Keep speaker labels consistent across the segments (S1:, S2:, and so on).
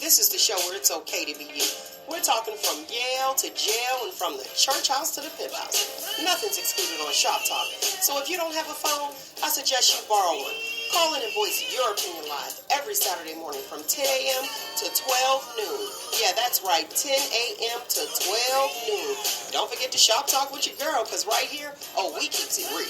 S1: This is the show where it's okay to be you. We're talking from Yale to jail and from the church house to the pimp house. Nothing's excluded on Shop Talk. So if you don't have a phone, I suggest you borrow one. Call in and voice your opinion live every Saturday morning from 10 a.m. to 12 noon. Yeah, that's right, 10 a.m. to 12 noon. Don't forget to Shop Talk with your girl, because right here, we keeps it real.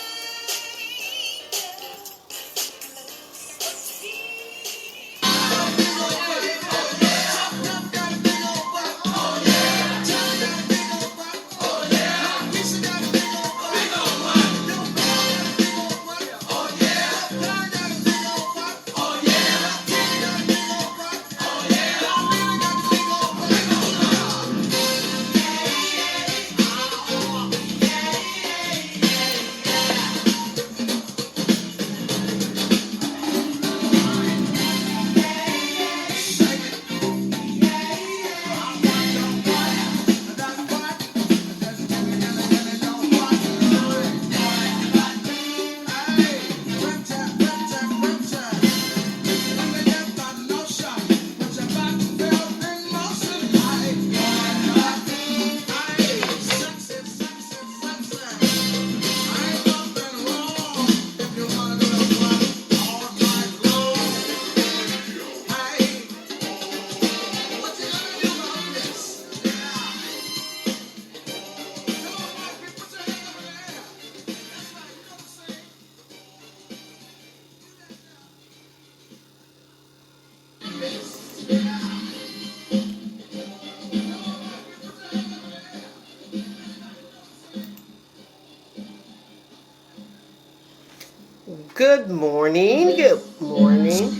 S1: Good morning. Good morning.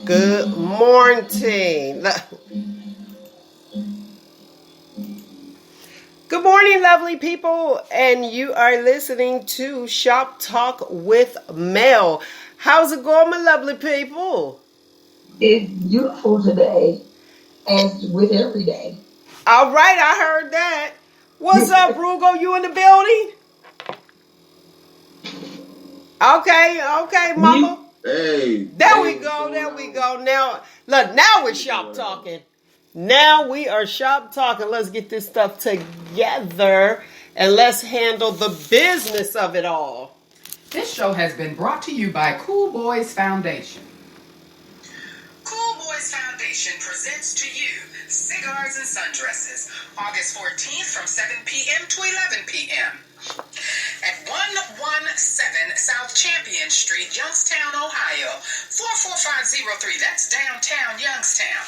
S1: Good morning. Good morning, lovely people. And you are listening to Shop Talk with Mel. How's it going, my lovely people?
S2: It's beautiful today, as with every day.
S1: All right, I heard that. What's up, Roogle? You in the building? Okay, mama.
S3: Hey.
S1: There we go. Now, look, now we're shop talking. Now we are shop talking. Let's get this stuff together and let's handle the business of it all.
S4: This show has been brought to you by Cool Boys Foundation.
S5: Cool Boys Foundation presents to you Cigars and Sundresses, August 14th from 7 p.m. to 11 p.m. at 117 South Champion Street, Youngstown, Ohio, 44503. That's downtown Youngstown.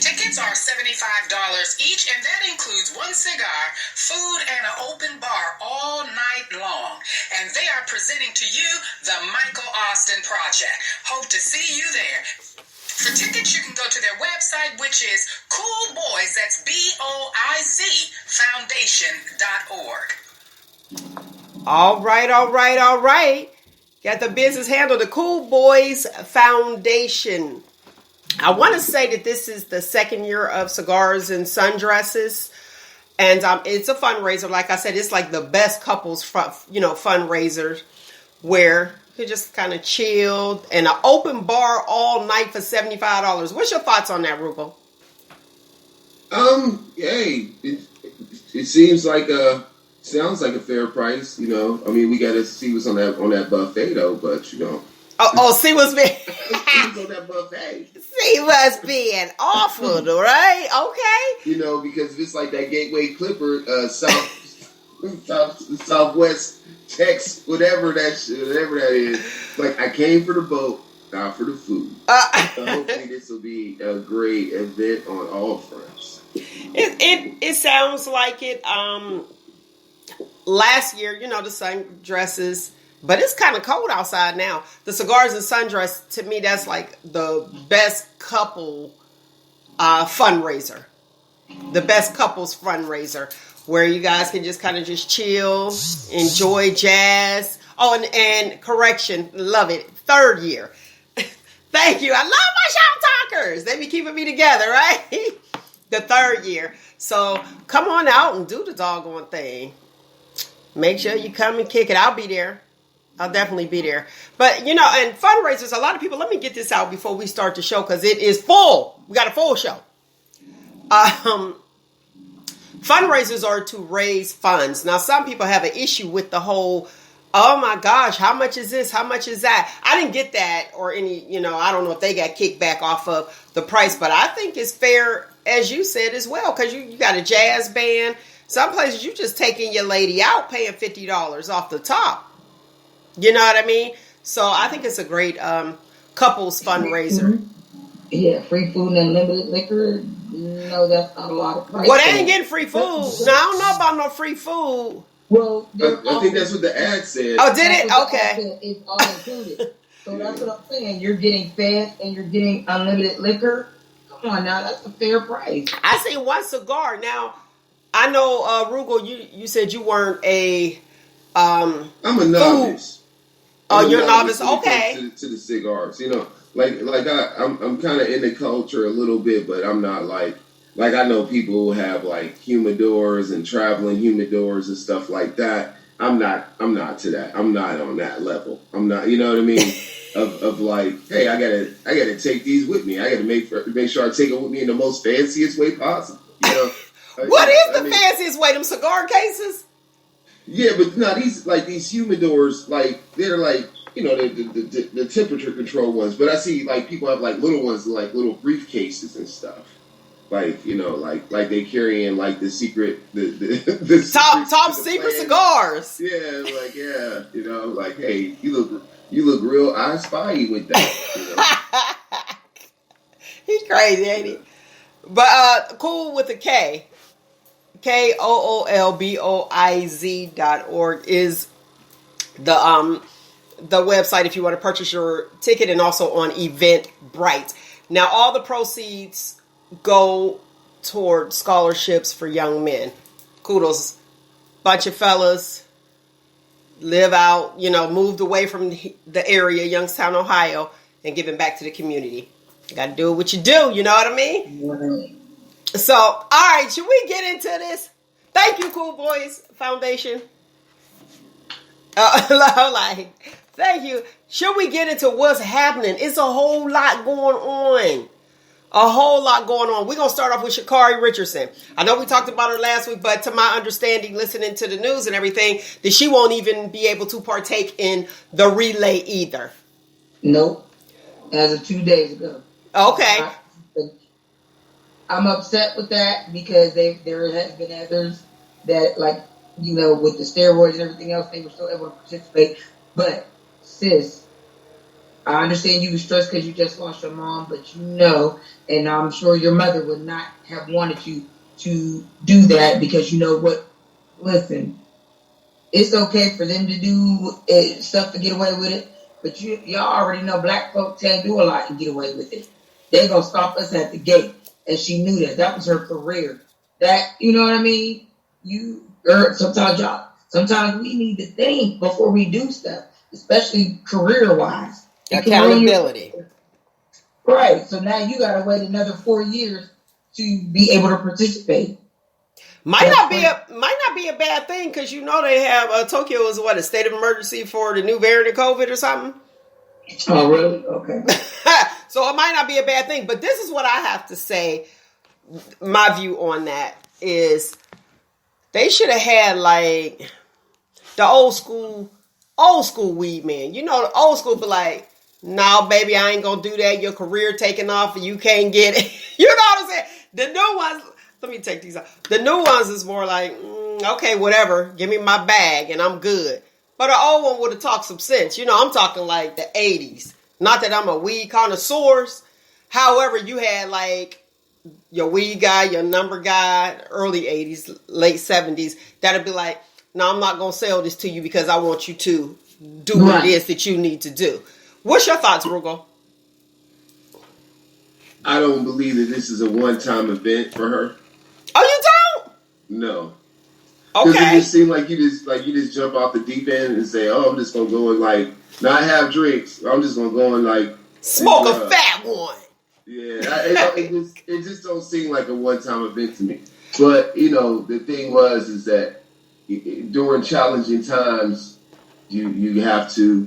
S5: Tickets are $75 each, and that includes one cigar, food, and an open bar all night long. And they are presenting to you the Michael Austin Project. Hope to see you there. For tickets, you can go to their website, which is Cool Boys, that's BOIZ, foundation.org.
S1: All right. Got the business handled. The Cool Boys Foundation. I want to say that this is the second year of Cigars and Sundresses. And it's a fundraiser. Like I said, it's like the best couples, fundraiser where you can just kind of chill and an open bar all night for $75. What's your thoughts on that, Roogle?
S3: Hey, it sounds like a fair price. We got to see what's on that buffet though. But see what's being what's on that buffet.
S1: See what's being offered, right? Okay.
S3: Because if it's like that Gateway Clipper, Southwest Tex, whatever that is. Like, I came for the boat, not for the food. Hopefully this will be a great event on all fronts.
S1: It sounds like it. Last year, the sundresses, but it's kind of cold outside now. The Cigars and Sundress, to me, that's like the best couple fundraiser. The best couples fundraiser, where you guys can just kind of just chill, enjoy jazz. Oh, and correction, love it. Third year. Thank you. I love my shop talkers. They be keeping me together, right? The third year. So come on out and do the doggone thing. Make sure you come and kick it. I'll be there. I'll definitely be there. But, and fundraisers, a lot of people, let me get this out before we start the show because it is full. We got a full show. Fundraisers are to raise funds. Now, some people have an issue with the whole, oh my gosh, how much is this? How much is that? I didn't get that or any, I don't know if they got kicked back off of the price, but I think it's fair, as you said as well, because you got a jazz band. Some places you just taking your lady out paying $50 off the top. You know what I mean? So I think it's a great couples fundraiser.
S2: Yeah, free food and unlimited liquor. No, that's not a lot of price.
S1: Well, they ain't getting free food. Now, I don't know about no free food.
S2: Well,
S3: I think that's what the ad said.
S1: Oh, did it? Okay.
S2: It's all included. So that's what I'm saying. You're getting fed and you're getting unlimited liquor. Come on now, that's a fair price.
S1: I seen one cigar. Now, I know, Roogle, you said you weren't a...
S3: I'm a novice.
S1: Oh, you're a novice? Okay.
S3: To the cigars, I'm kind of in the culture a little bit, but I'm not like I know people who have like humidors and traveling humidors and stuff like that. I'm not to that. I'm not on that level. I'm not, you know what I mean? of like, hey, I gotta take these with me. I gotta make sure I take it with me in the most fanciest way possible.
S1: What is the fanciest way? Them cigar cases?
S3: Yeah, but no, these humidors, like they're like, the temperature control ones. But I see like people have like little ones, like little briefcases and stuff. Like like they carry in like the secret, the
S1: top secret cigars.
S3: Yeah, like hey, you look real I spy with that.
S1: He's crazy, ain't he? But cool with a K. KOOLBOIZ.org is the website if you want to purchase your ticket, and also on Eventbrite. Now, all the proceeds go toward scholarships for young men. Kudos. Bunch of fellas live out, moved away from the area, Youngstown, Ohio, and giving back to the community. You got to do what you do, you know what I mean?
S2: Right.
S1: So, all right, should we get into this? Thank you, Cool Boys Foundation. Thank you. Should we get into what's happening? It's a whole lot going on. We're going to start off with Sha'Carri Richardson. I know we talked about her last week, but to my understanding, listening to the news and everything, that she won't even be able to partake in the relay either.
S2: Nope. As of 2 days ago.
S1: Okay.
S2: I'm upset with that because there has been others that, with the steroids and everything else, they were still able to participate. But, sis, I understand you were stressed because you just lost your mom, but and I'm sure your mother would not have wanted you to do that because you know what? Listen, it's okay for them to do stuff to get away with it, but y'all already know black folks can't do a lot and get away with it. They're going to stop us at the gate. And she knew that. That was her career. That, you know what I mean? Sometimes we need to think before we do stuff, especially career-wise.
S1: Accountability.
S2: Right. So now you got to wait another 4 years to be able to participate.
S1: Might not be a bad thing because they have Tokyo is a state of emergency for the new variant of COVID or something.
S2: Oh, really? Okay.
S1: So it might not be a bad thing, but this is what I have to say. My view on that is they should have had like the old school weed man. The old school be like, no, baby, I ain't gonna do that. Your career taking off and you can't get it. You know what I'm saying? The new ones, let me take these out. The new ones is more like, okay, whatever. Give me my bag and I'm good. But the old one would have talked some sense. I'm talking like the 80s. Not that I'm a weed connoisseur. However, you had like your weed guy, your number guy, early 80s, late 70s. That'd be like, no, I'm not going to sell this to you because I want you to do what it is that you need to do. What's your thoughts, Roogle?
S3: I don't believe that this is a one-time event for her.
S1: Oh, you don't?
S3: No.
S1: Okay.
S3: Because it just seemed like you just jump off the deep end and say, oh, I'm just going to go and not have drinks. I'm just going to go and
S1: smoke a fat one.
S3: Yeah. It just don't seem like a one-time event to me. But, the thing is that during challenging times, you have to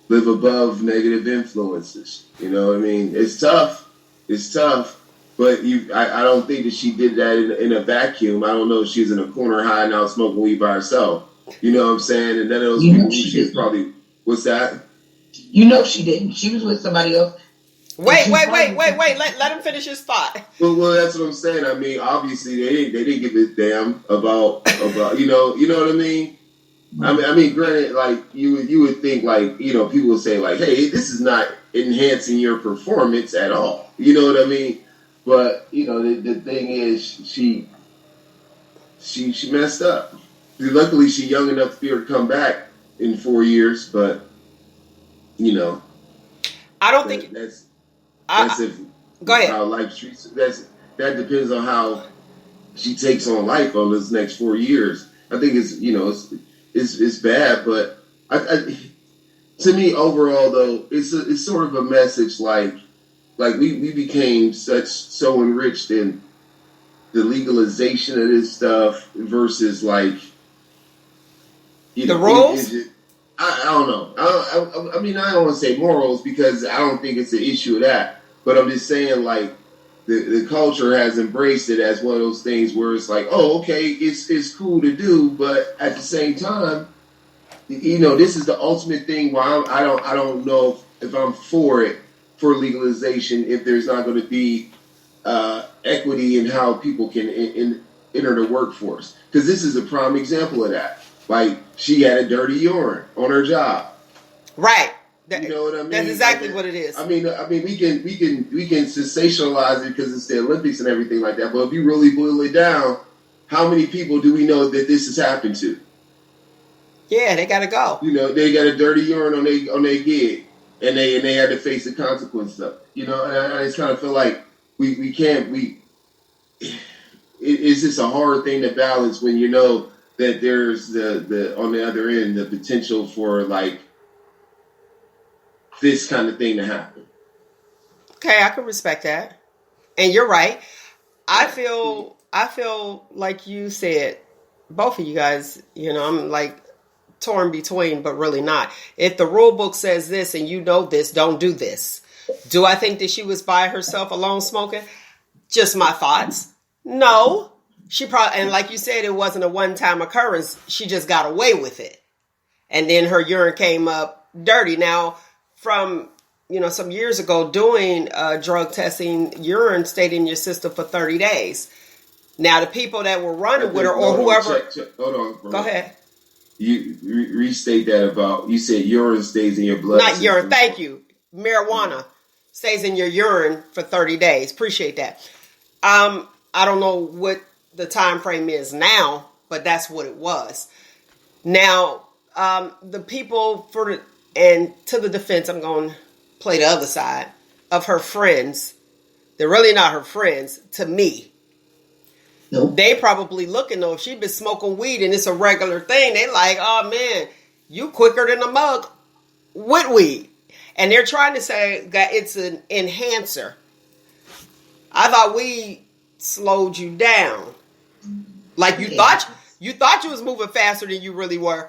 S3: live above negative influences. You know what I mean? It's tough. It's tough. But I don't think that she did that in a vacuum. I don't know if she's in a corner hiding out smoking weed by herself. You know what I'm saying? And none of those people she's probably, what's that?
S2: You know she didn't. She was with somebody else.
S1: Wait. Let him finish his thought.
S3: Well, that's what I'm saying. I mean, obviously they didn't give a damn about you know what I mean? I mean, granted, like you would think, like, you know, people would say, like, hey, this is not enhancing your performance at all. You know what I mean? But you know, the thing is, she messed up. Luckily, she's young enough to be able to come back in 4 years. But you know,
S1: I don't think
S3: that's if
S1: go ahead.
S3: How life treats. That depends on how she takes on life over this next 4 years. I think it's, you know, it's bad, but I to me overall though, it's sort of a message like we became so enriched in the legalization of this stuff versus like, you
S1: the
S3: know,
S1: rules.
S3: I don't know. I mean, I don't want to say morals because I don't think it's an issue of that. But I'm just saying, like, the culture has embraced it as one of those things where it's like, oh, okay, it's cool to do, but at the same time, you know, this is the ultimate thing where I don't know if I'm for legalization if there's not going to be equity in how people can enter the workforce. Because this is a prime example of that. Like, she had a dirty urine on her job.
S1: Right.
S3: You know what I mean?
S1: That's exactly what it is.
S3: I mean, we can sensationalize it because it's the Olympics and everything like that. But if you really boil it down, how many people do we know that this has happened to?
S1: Yeah, they gotta go.
S3: You know, they got a dirty urine on their gig, and they had to face the consequences of it. You know, and I just kind of feel like we can't. It's just a hard thing to balance when you know that there's the on the other end the potential for like this kind of thing to happen.
S1: Okay, I can respect that, and you're right. I feel like you said, both of you guys. You know, I'm like torn between, but really not. If the rule book says this and you know this, don't do this. Do I think that she was by herself alone smoking? Just my thoughts. No. She probably, and like you said, it wasn't a one-time occurrence. She just got away with it. And then her urine came up dirty. Now, from, you know, some years ago, doing drug testing, urine stayed in your system for 30 days. Now, the people that were running with her or whoever...
S3: Check. Hold on. Bro.
S1: Go ahead.
S3: You restate that about, you said urine stays in your blood.
S1: Not urine, thank you. Marijuana stays in your urine for 30 days. Appreciate that. I don't know what the time frame is now, but that's what it was. Now, the people and to the defense, I'm going to play the other side of her friends. They're really not her friends to me.
S2: Nope.
S1: They probably looking though, if she been smoking weed and it's a regular thing, they like, oh man, you quicker than a mug with weed. And they're trying to say that it's an enhancer. I thought weed slowed you down. Like you thought you was moving faster than you really were.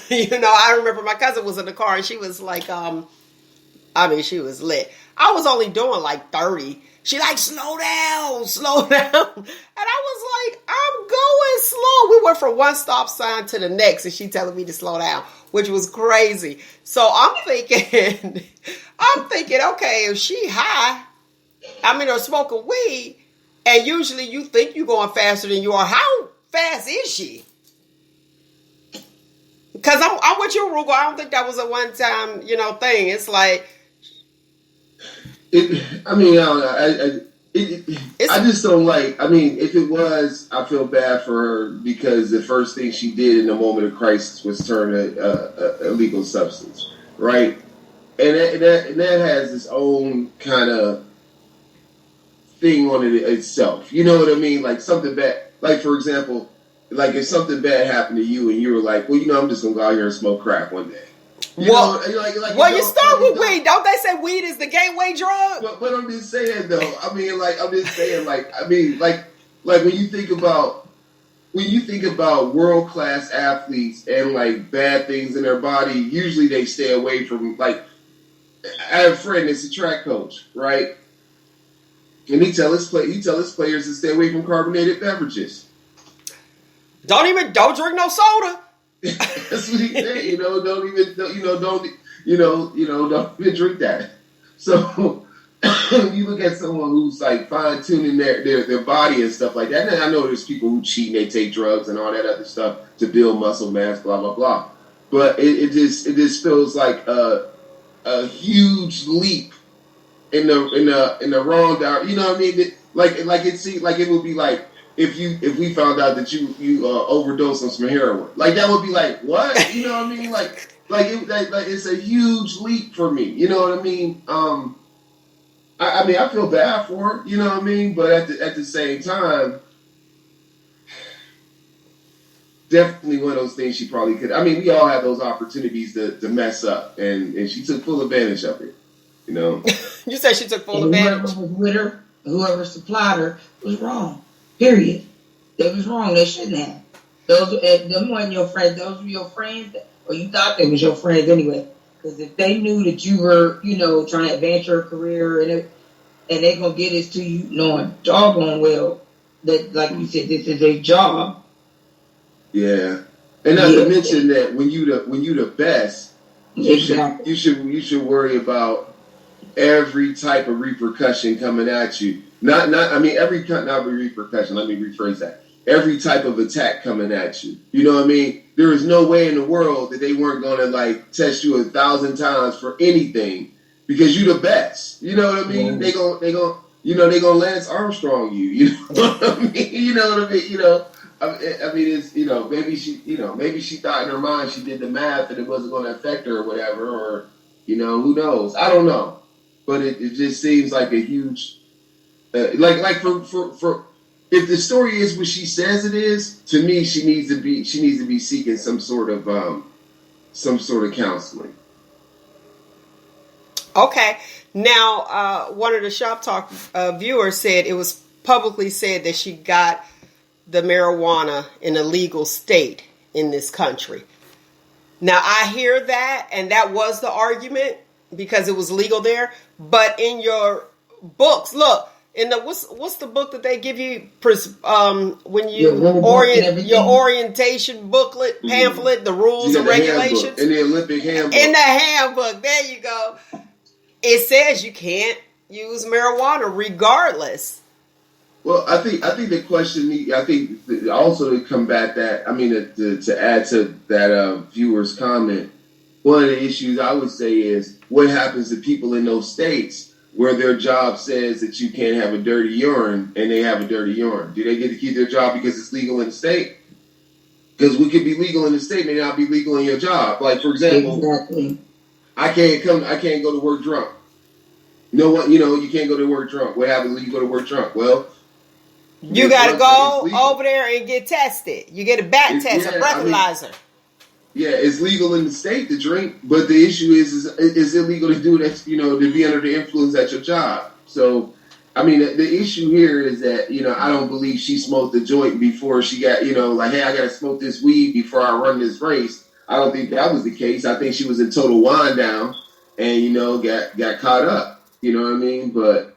S1: You know, I remember my cousin was in the car and she was like, she was lit. I was only doing like 30. She like, slow down. And I was like, I'm going slow. We went from one stop sign to the next and she telling me to slow down, which was crazy. So I'm thinking, okay, if she high, or smoking weed, and usually you think you're going faster than you are, how fast is she? Because I'm with you, Roogle. I don't think that was a one-time, thing. It's like...
S3: I just don't like... if it was, I feel bad for her because the first thing she did in the moment of crisis was turn a illegal substance, right? And that has its own kind of thing on it itself. You know what I mean? Like something bad. Like, for example, like if something bad happened to you and you were like, well, I'm just going to go out here and smoke crack one day. You start with weed. Don't they say weed is the gateway drug? But I'm just saying, though. When you think about when you think about world-class athletes and like bad things in their body, usually they stay away from, like, I have a friend that's a track coach, right? And he tell his players to stay away from carbonated beverages.
S1: Don't drink no soda.
S3: That's what he said. Don't even drink that. So you look at someone who's like fine tuning their body and stuff like that. And I know there's people who cheat and they take drugs and all that other stuff to build muscle mass, blah blah blah. But it just feels like a huge leap in the wrong direction. You know what I mean? It would be like if we found out that you overdosed on some heroin. Like that would be like what? You know what I mean? Like it's a huge leap for me. You know what I mean? I mean I feel bad for her. You know what I mean? But at the same time, definitely one of those things she probably could. I mean, we all have those opportunities to mess up, and she took full advantage of it. You know.
S1: You said she took full advantage.
S2: Whoever was with her, whoever supplied her, was wrong. Period. They was wrong. They shouldn't have. Them weren't your friends. Those were your friends, or you thought they was your friends anyway. Because if they knew that you were, trying to advance your career, and they gonna get this to you, knowing doggone well that, like you said, this is a job.
S3: Yeah, and not to mention that when you the best, you should worry about every type of repercussion coming at you. Not repercussion. Let me rephrase that. Every type of attack coming at you. You know what I mean? There is no way in the world that they weren't going to like test you 1,000 times for anything because you're the best. You know what I mean? Mm-hmm. They gonna Lance Armstrong you. You know what I mean? You know what I mean? I mean, it's maybe she thought in her mind she did the math and it wasn't going to affect her or whatever, or who knows? I don't know, but it just seems like a huge for if the story is what she says it is, to me she needs to be seeking some sort of counseling.
S1: Okay, now one of the Shop Talk viewers said it was publicly said that she got the marijuana in a legal state in this country. Now, I hear that, and that was the argument because it was legal there. But in your books, look, in the what's the book that they give you when you your orientation booklet, pamphlet, the rules and regulations?
S3: In the Olympic handbook.
S1: In the handbook, there you go. It says you can't use marijuana regardless.
S3: Well, I think the question. I think also to combat that. I mean, to add to that viewer's comment, one of the issues I would say is what happens to people in those states where their job says that you can't have a dirty urine and they have a dirty urine. Do they get to keep their job because it's legal in the state? Because we could be legal in the state, may not be legal in your job. Like for example,
S2: exactly.
S3: I can't go to work drunk. You know what? You can't go to work drunk. What happens when you go to work drunk? Well.
S1: You got to go over there and get tested. You get a back test, a breathalyzer.
S3: It's legal in the state to drink, but the issue is illegal to do that, to be under the influence at your job. So, I mean, the issue here is that, I don't believe she smoked the joint before she got, like, hey, I got to smoke this weed before I run this race. I don't think that was the case. I think she was in total wind down and, got caught up. You know what I mean? But,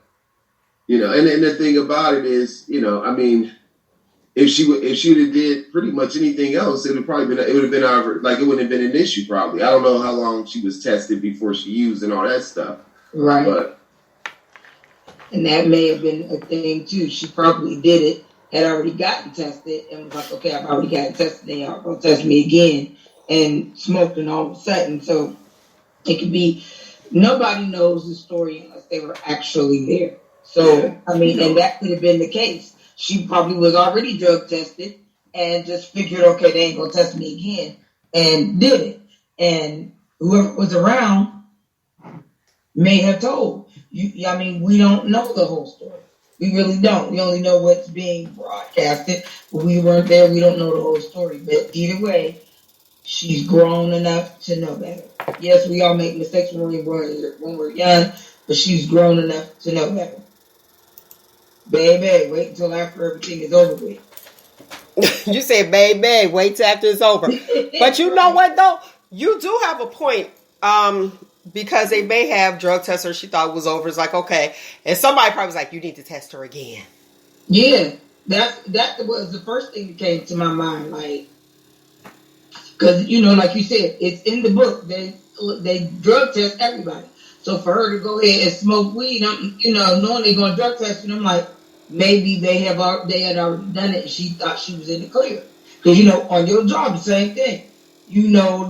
S3: and the thing about it is, I mean, if she would have did pretty much anything else, it would have been it wouldn't have been an issue probably. I don't know how long she was tested before she used and all that stuff.
S2: Right. And that may have been a thing too. She probably did it, had already gotten tested, and was like, okay, I've already gotten tested, then y'all gonna test me again, and smoked, and all of a sudden, so it could be, nobody knows the story unless they were actually there. So, I mean, and that could have been the case. She probably was already drug tested and just figured, okay, they ain't going to test me again, and did it. And whoever was around may have told. We don't know the whole story. We really don't. We only know what's being broadcasted. But we weren't there. We don't know the whole story. But either way, she's grown enough to know better. Yes, we all make mistakes when we're young, but she's grown enough to know better. Baby, wait until after everything is over with.
S1: You said, baby, wait till after it's over. But you know what, though? You do have a point. Because they may have drug tests her she thought it was over. It's like, okay. And somebody probably was like, you need to test her again.
S2: Yeah. That was the first thing that came to my mind. Like, because, like you said, it's in the book. They drug test everybody. So for her to go ahead and smoke weed, knowing they're going to drug test, I'm like, maybe they had already done it and she thought she was in the clear. Because, on your job, the same thing. They'll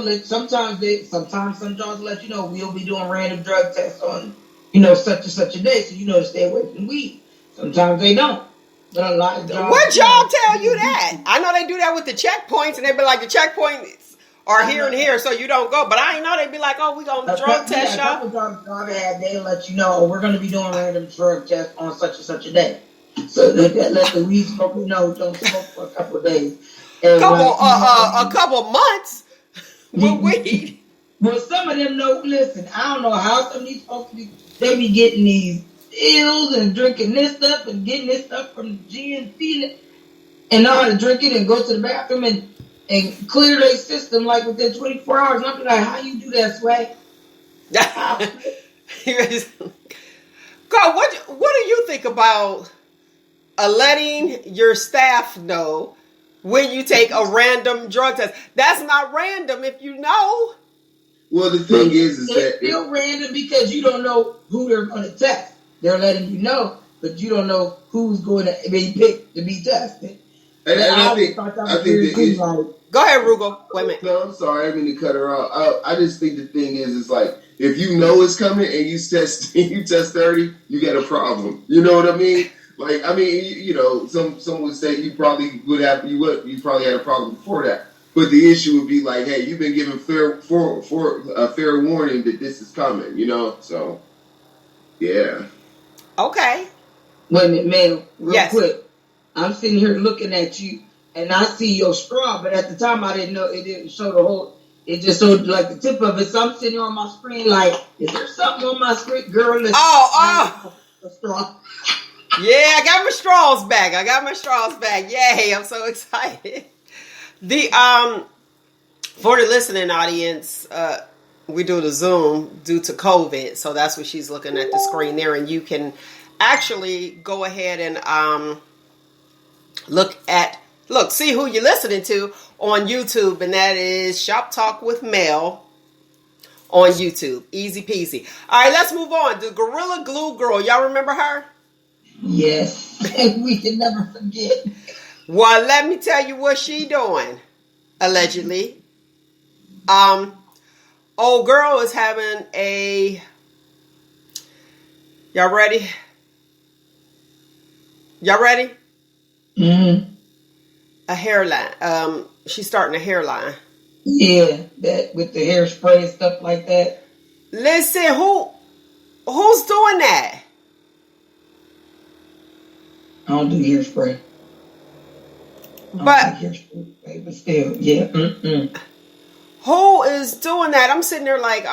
S2: let, sometimes some jobs let we'll be doing random drug tests on, such and such a day. So, to stay away from weed. Sometimes they don't. But a lot of jobs.
S1: What job tell you that? I know they do that with the checkpoints and they be like, the checkpoints are here and here, so you don't go. But I ain't know they'd be like, oh, we going to drug test y'all.
S2: A couple jobs they'll let you know, we're going to be doing random drug tests on such and such a day. So let the weed smoker know don't smoke for a couple of days. And
S1: a couple months with weed.
S2: Well, some of them know. Listen, I don't know how some of these folks they be getting these pills and drinking this stuff and getting this stuff from the GNC and know how to drink it and go to the bathroom and clear their system like within 24 hours. And I'm like, how you do that, Swag?
S1: God, what do you think about letting your staff know when you take a random drug test? That's not random if you know.
S3: Well, the thing is that
S2: it's still random because you don't know who they're going to test. They're letting you know, but you don't know who's going to be picked to be tested.
S3: And I think go
S1: ahead, Roogle. Wait a minute.
S3: No, I'm sorry. I didn't mean to cut her off. I just think the thing is like, if you know it's coming and you test 30, you got a problem. You know what I mean? Like, I mean, some would say you probably you probably had a problem before that. But the issue would be like, hey, you've been given fair warning that this is coming, So, yeah.
S1: Okay.
S2: Wait a minute, man. Real quick. I'm sitting here looking at you, and I see your straw, but at the time I didn't know it didn't show the whole. It just showed like the tip of it. So I'm sitting here on my screen, like, is there something on my screen, girl?
S1: The
S2: straw.
S1: Yeah, I got my straws back. Yay! I'm so excited. For the listening audience, we do the Zoom due to COVID, so that's what she's looking at the screen there, and you can actually go ahead and see who you're listening to on YouTube, and that is Shop Talk with Mel on YouTube. Easy peasy. All right, let's move on. The Gorilla Glue Girl, y'all remember her?
S2: Yes, we can never forget.
S1: Well, let me tell you what she doing. Allegedly, old girl is having a. Y'all ready?
S2: Mm-hmm.
S1: A hairline. She's starting a hairline.
S2: Yeah, that with the hairspray and stuff like that.
S1: Listen, who's doing that?
S2: I don't do hairspray. But still, yeah.
S1: Who is doing that? I'm sitting there like,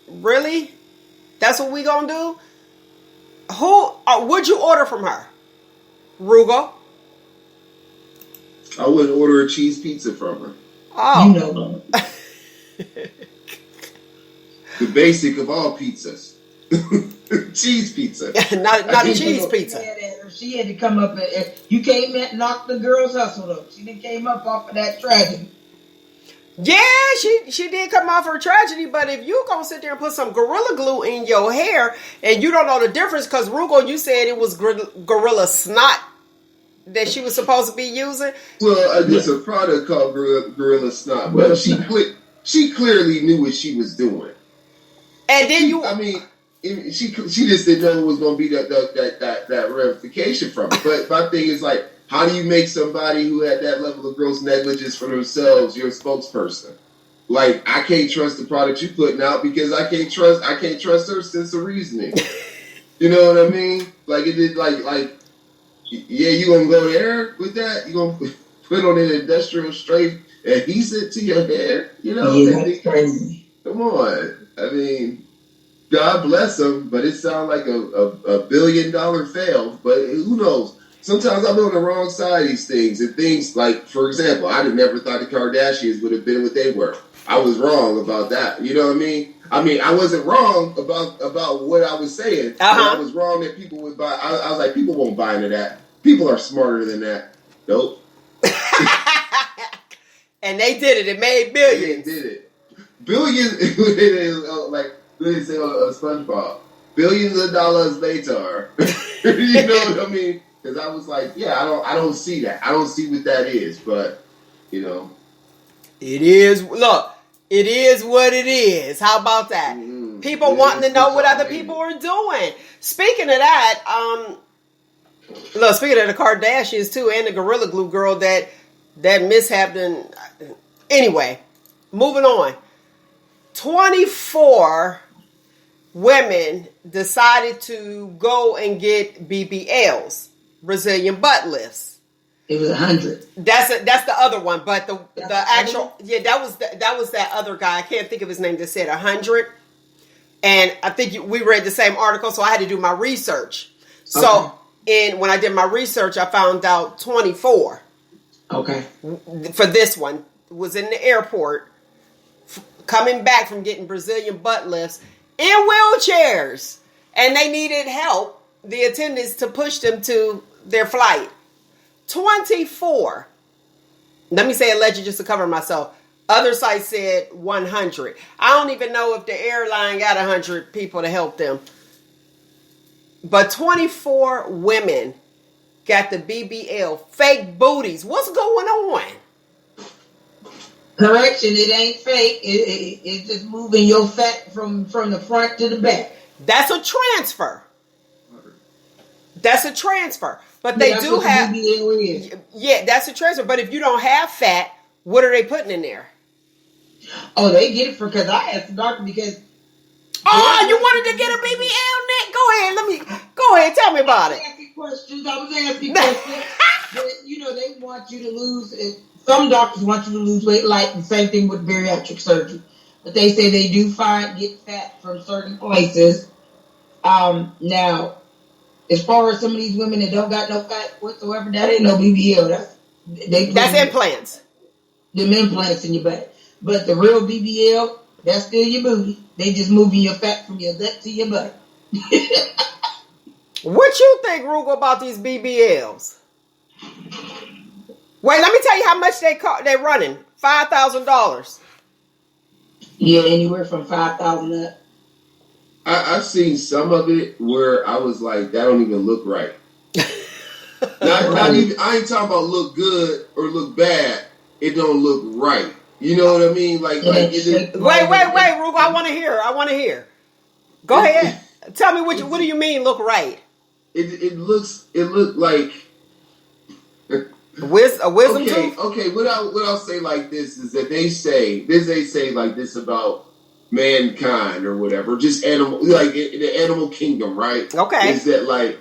S1: really? That's what we gonna do? Who would you order from her? Roogle?
S3: I wouldn't order a cheese pizza from her.
S1: Oh.
S3: The basic of all pizzas. Cheese pizza.
S1: not a cheese pizza.
S2: She had to come up and you came and knock the girl's hustle up. She done came up off of that tragedy.
S1: Yeah, she did come off her tragedy, but if you gonna sit there and put some Gorilla Glue in your hair and you don't know the difference, because Roogle, you said it was Gorilla Snot that she was supposed to be using.
S3: Well, there's a product called Gorilla Snot, but she clearly knew what she was doing.
S1: And then
S3: she just didn't know it was going to be that ramification from it. But my thing is like, how do you make somebody who had that level of gross negligence for themselves your spokesperson? Like, I can't trust the product you're putting out because I can't trust her sense of reasoning. You know what I mean? Like, it did like yeah, you gonna go there with that? You gonna put on an industrial strength adhesive to your hair?
S2: Yeah, that's crazy.
S3: Come on. I mean, God bless them, but it sounds like a $1 billion fail. But who knows? sometimes I'm on the wrong side of these things. And things like, for example, I'd have never thought the Kardashians would have been what they were. I was wrong about that. You know what I mean? I wasn't wrong about what I was saying. But I was wrong that people would buy. I was like, people won't buy into that. People are smarter than that. Nope.
S1: And they did it. It made billions.
S3: They did it. Billions, like they say on SpongeBob. Billions of dollars later. You know what I mean? Because I was like, yeah, I don't see that. I don't see what that is. But, you know.
S1: It is. Look, it is what it is. How about that? Mm-hmm. People wanting to know what other people are doing. Speaking of that, look, speaking of the Kardashians too, and the Gorilla Glue girl, that mishap. Anyway, moving on. 24 women decided to go and get BBLs, Brazilian butt lifts.
S2: It was 100.
S1: That's the other one, but the actual that was that other guy. I can't think of his name that said 100. And I think we read the same article, so I had to do my research. So when I did my research, I found out 24.
S2: Okay.
S1: For this one, was in the airport, coming back from getting Brazilian butt lifts in wheelchairs, and they needed help, the attendants, to push them to their flight. 24. Let me say alleged just to cover myself. Other sites said 100. I don't even know if the airline got 100 people to help them. But 24 women got the BBL, fake booties. What's going on?
S2: Correction, it ain't fake. It's just moving your fat from the front to the back.
S1: That's a transfer. But they do have... Yeah, that's a transfer. But if you don't have fat, what are they putting in there?
S2: Oh, they get it because I asked the doctor because...
S1: Oh, you wanted to get a BBL, Nick? Go ahead, tell me about it.
S2: I was asking questions. But, they want you to lose... Some doctors want you to lose weight, like the same thing with bariatric surgery. But they say they do get fat from certain places. Now, as far as some of these women that don't got no fat whatsoever, that ain't no BBL. That's
S1: implants.
S2: Them implants in your butt. But the real BBL, that's still your booty. They just moving your fat from your gut to your butt.
S1: What you think, Roogle, about these BBLs? Wait, let me tell you how much they're running. $5,000.
S2: Yeah, anywhere from 5,000 up.
S3: I've seen some of it where I was like, that don't even look right. Not even, I ain't talking about look good or look bad. It don't look right. You know what I mean? Like wait,
S1: Roogle, I want to hear. Go ahead. Tell me what do you mean look right?
S3: It looked like
S1: a wisdom tooth?
S3: Okay, what I'll say like this is that they say like this about mankind or whatever, just animal, like in the animal kingdom, right?
S1: Okay.
S3: Is that like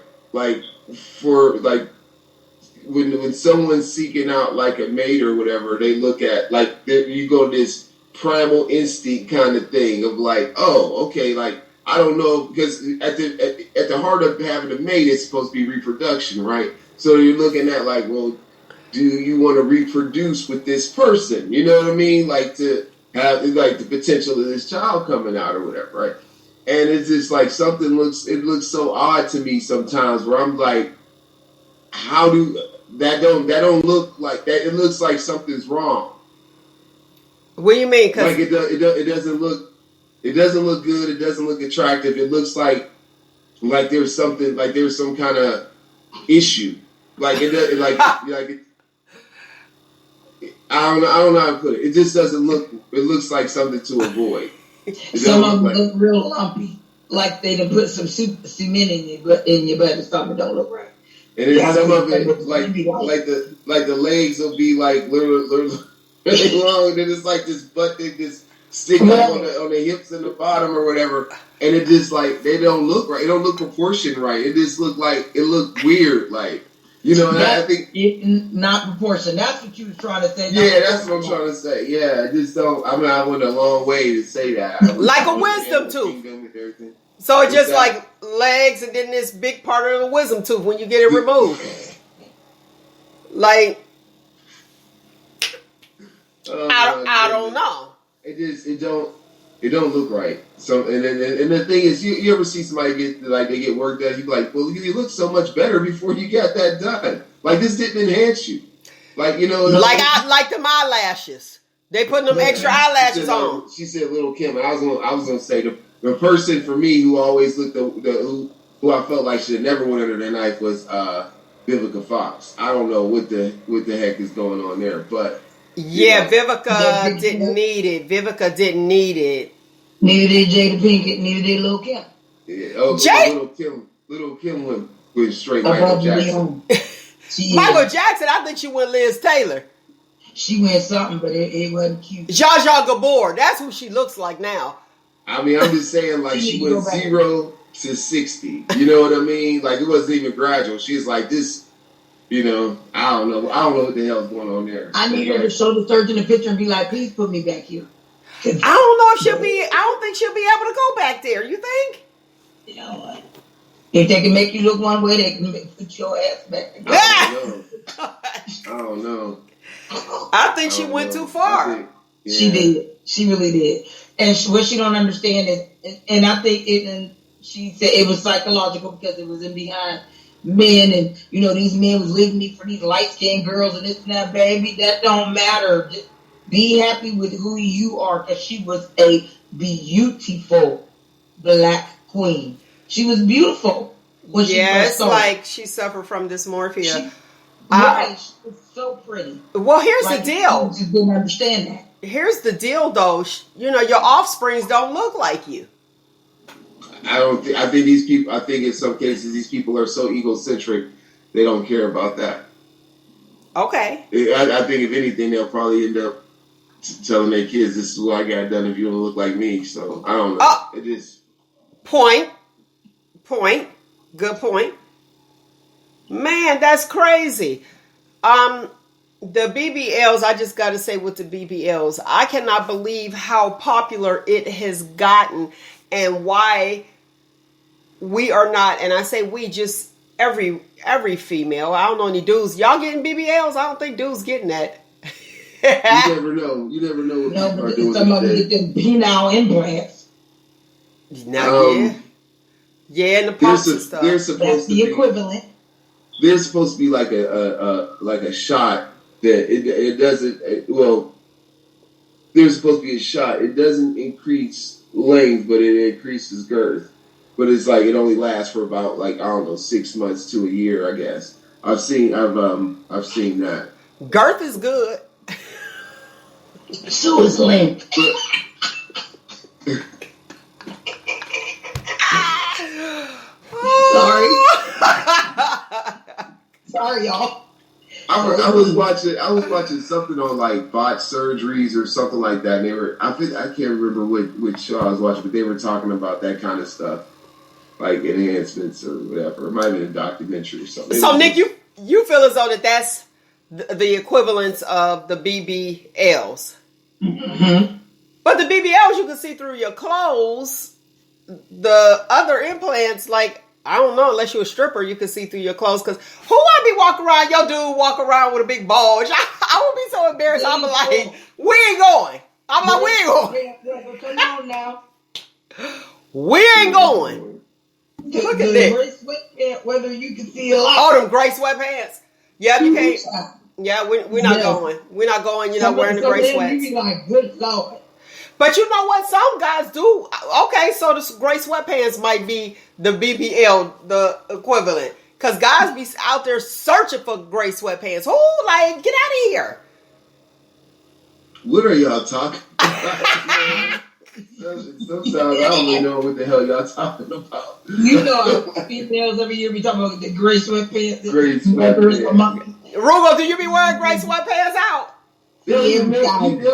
S3: for like when someone's seeking out like a mate or whatever, they look at like you go this primal instinct kind of thing of like, oh, okay, like I don't know, because at the heart of having a mate is supposed to be reproduction, right? So you're looking at like, well, do you want to reproduce with this person? You know what I mean? Like to have like the potential of this child coming out or whatever, right? And it's just like something looks so odd to me sometimes where I'm like, how do that don't look like that? It looks like something's wrong.
S1: What do you mean?
S3: Like it doesn't look good. It doesn't look attractive. It looks like there's something, like there's some kind of issue. Like it like I don't know how to put it. It just doesn't look. It looks like something to avoid.
S2: Some of them look real lumpy, like they done put some cement in your butt or something. Don't look right.
S3: And then some of it like the legs will be like little really long, and then it's like this butt thing just sticking up on the hips and the bottom or whatever. And it just like they don't look right. It don't look proportioned right. It just look like it looked weird, like. You know, and I think
S2: not proportion. That's what you was trying to say.
S3: Yeah, that's what I'm trying to say. Yeah, I just don't. I mean, I went a long way to say that.
S1: Like a wisdom tooth. So it's just like legs, and then this big part of the wisdom tooth when you get it removed. Like,
S3: Oh,
S1: I don't know.
S3: It don't look right. So and the thing is, you ever see somebody get work done? You be like, well, you look so much better before you got that done. Like this didn't enhance you. Like
S1: I like them eyelashes. They putting them extra eyelashes on.
S3: She said, "Little Kim," and I was gonna say the person for me who always looked who I felt like should have never went under their knife was Vivica Fox. I don't know what the heck is going on there, but
S1: yeah, Vivica didn't need it. Vivica didn't need it.
S2: Neither did Jada Pinkett. Neither did Lil Kim.
S3: Yeah, Little Kim went straight Michael Jackson.
S1: Michael Jackson. I think she went Liz Taylor.
S2: She went something, but it wasn't cute.
S1: Zsa Zsa Gabor. That's who she looks like now.
S3: I mean, I'm just saying, like, she went 0 to 60. You know what I mean? Like, it wasn't even gradual. She's like this, I don't know what the hell's going on there.
S2: I need her to show the surgeon a picture and be like, please put me back here.
S1: I don't know if I don't think she'll be able to go back there. You think?
S2: You know what? If they can make you look one way, they can put your ass back.
S3: I don't know.
S1: I think she went too far.
S2: She did. She really did. And what she don't understand is, and I think she said it was psychological because it was in behind men, and these men was leaving me for these light skinned girls and this and that. Baby, that don't matter. Just be happy with who you are, because she was a beautiful black queen. She was beautiful when she first started.
S1: Like she suffered from dysmorphia.
S2: Right, she was so pretty.
S1: Well, here's the deal.
S2: Just didn't understand that.
S1: Here's the deal, though. Your offsprings don't look like you.
S3: I think these people. I think in some cases these people are so egocentric they don't care about that.
S1: Okay.
S3: I think if anything they'll probably end up telling their kids, "This is what I got done if you don't look like me." So I don't know. It is
S1: point. Good point. Man, that's crazy. The BBLs, I just got to say with the BBLs, I cannot believe how popular it has gotten and why we are not, and I say we, just every female. I don't know any dudes. Y'all getting BBLs? I don't think dudes getting that.
S3: You never know. You never know what people are doing.
S2: Some of them get them penile implants.
S1: Yeah, and the pumps and stuff.
S2: That's the equivalent.
S3: There's supposed to be like a shot that it doesn't. There's supposed to be a shot. It doesn't increase length, but it increases girth. But it's like it only lasts for about 6 months to a year, I guess. I've seen that.
S1: Girth is good.
S2: So is length. Sorry. Sorry, y'all.
S3: I was watching something on like botched surgeries or something like that. And they were I can't remember which show I was watching, but they were talking about that kind of stuff, like enhancements or whatever. It might have been a documentary or something.
S1: So Nick, you feel as though that's the equivalence of the BBLs.
S2: Mm-hmm.
S1: But the BBLs you can see through your clothes. The other implants, like, I don't know, unless you're a stripper, you can see through your clothes. Because who want to be walking around, your dude walk around with a big bulge? I would be so embarrassed. I'm like, we ain't going. I'm like, we ain't going.
S2: Come on now.
S1: We ain't going. Look at that.
S2: Gray sweatpants, whether you can see a lot.
S1: Oh, them gray sweatpants. Yeah, you can't. Yeah, we're not going. We're not going, wearing the gray sweats.
S2: You be like, good Lord.
S1: But you know what? Some guys do. Okay, so the gray sweatpants might be the BBL, the equivalent. Because guys be out there searching for gray sweatpants. Who, like, get out of here.
S3: What are y'all talking about? Sometimes I don't even know what the hell y'all talking about.
S2: Females every year be talking about the gray sweatpants.
S3: Gray sweatpants.
S1: Roogle, do you be wearing gray sweatpants out?
S3: They don't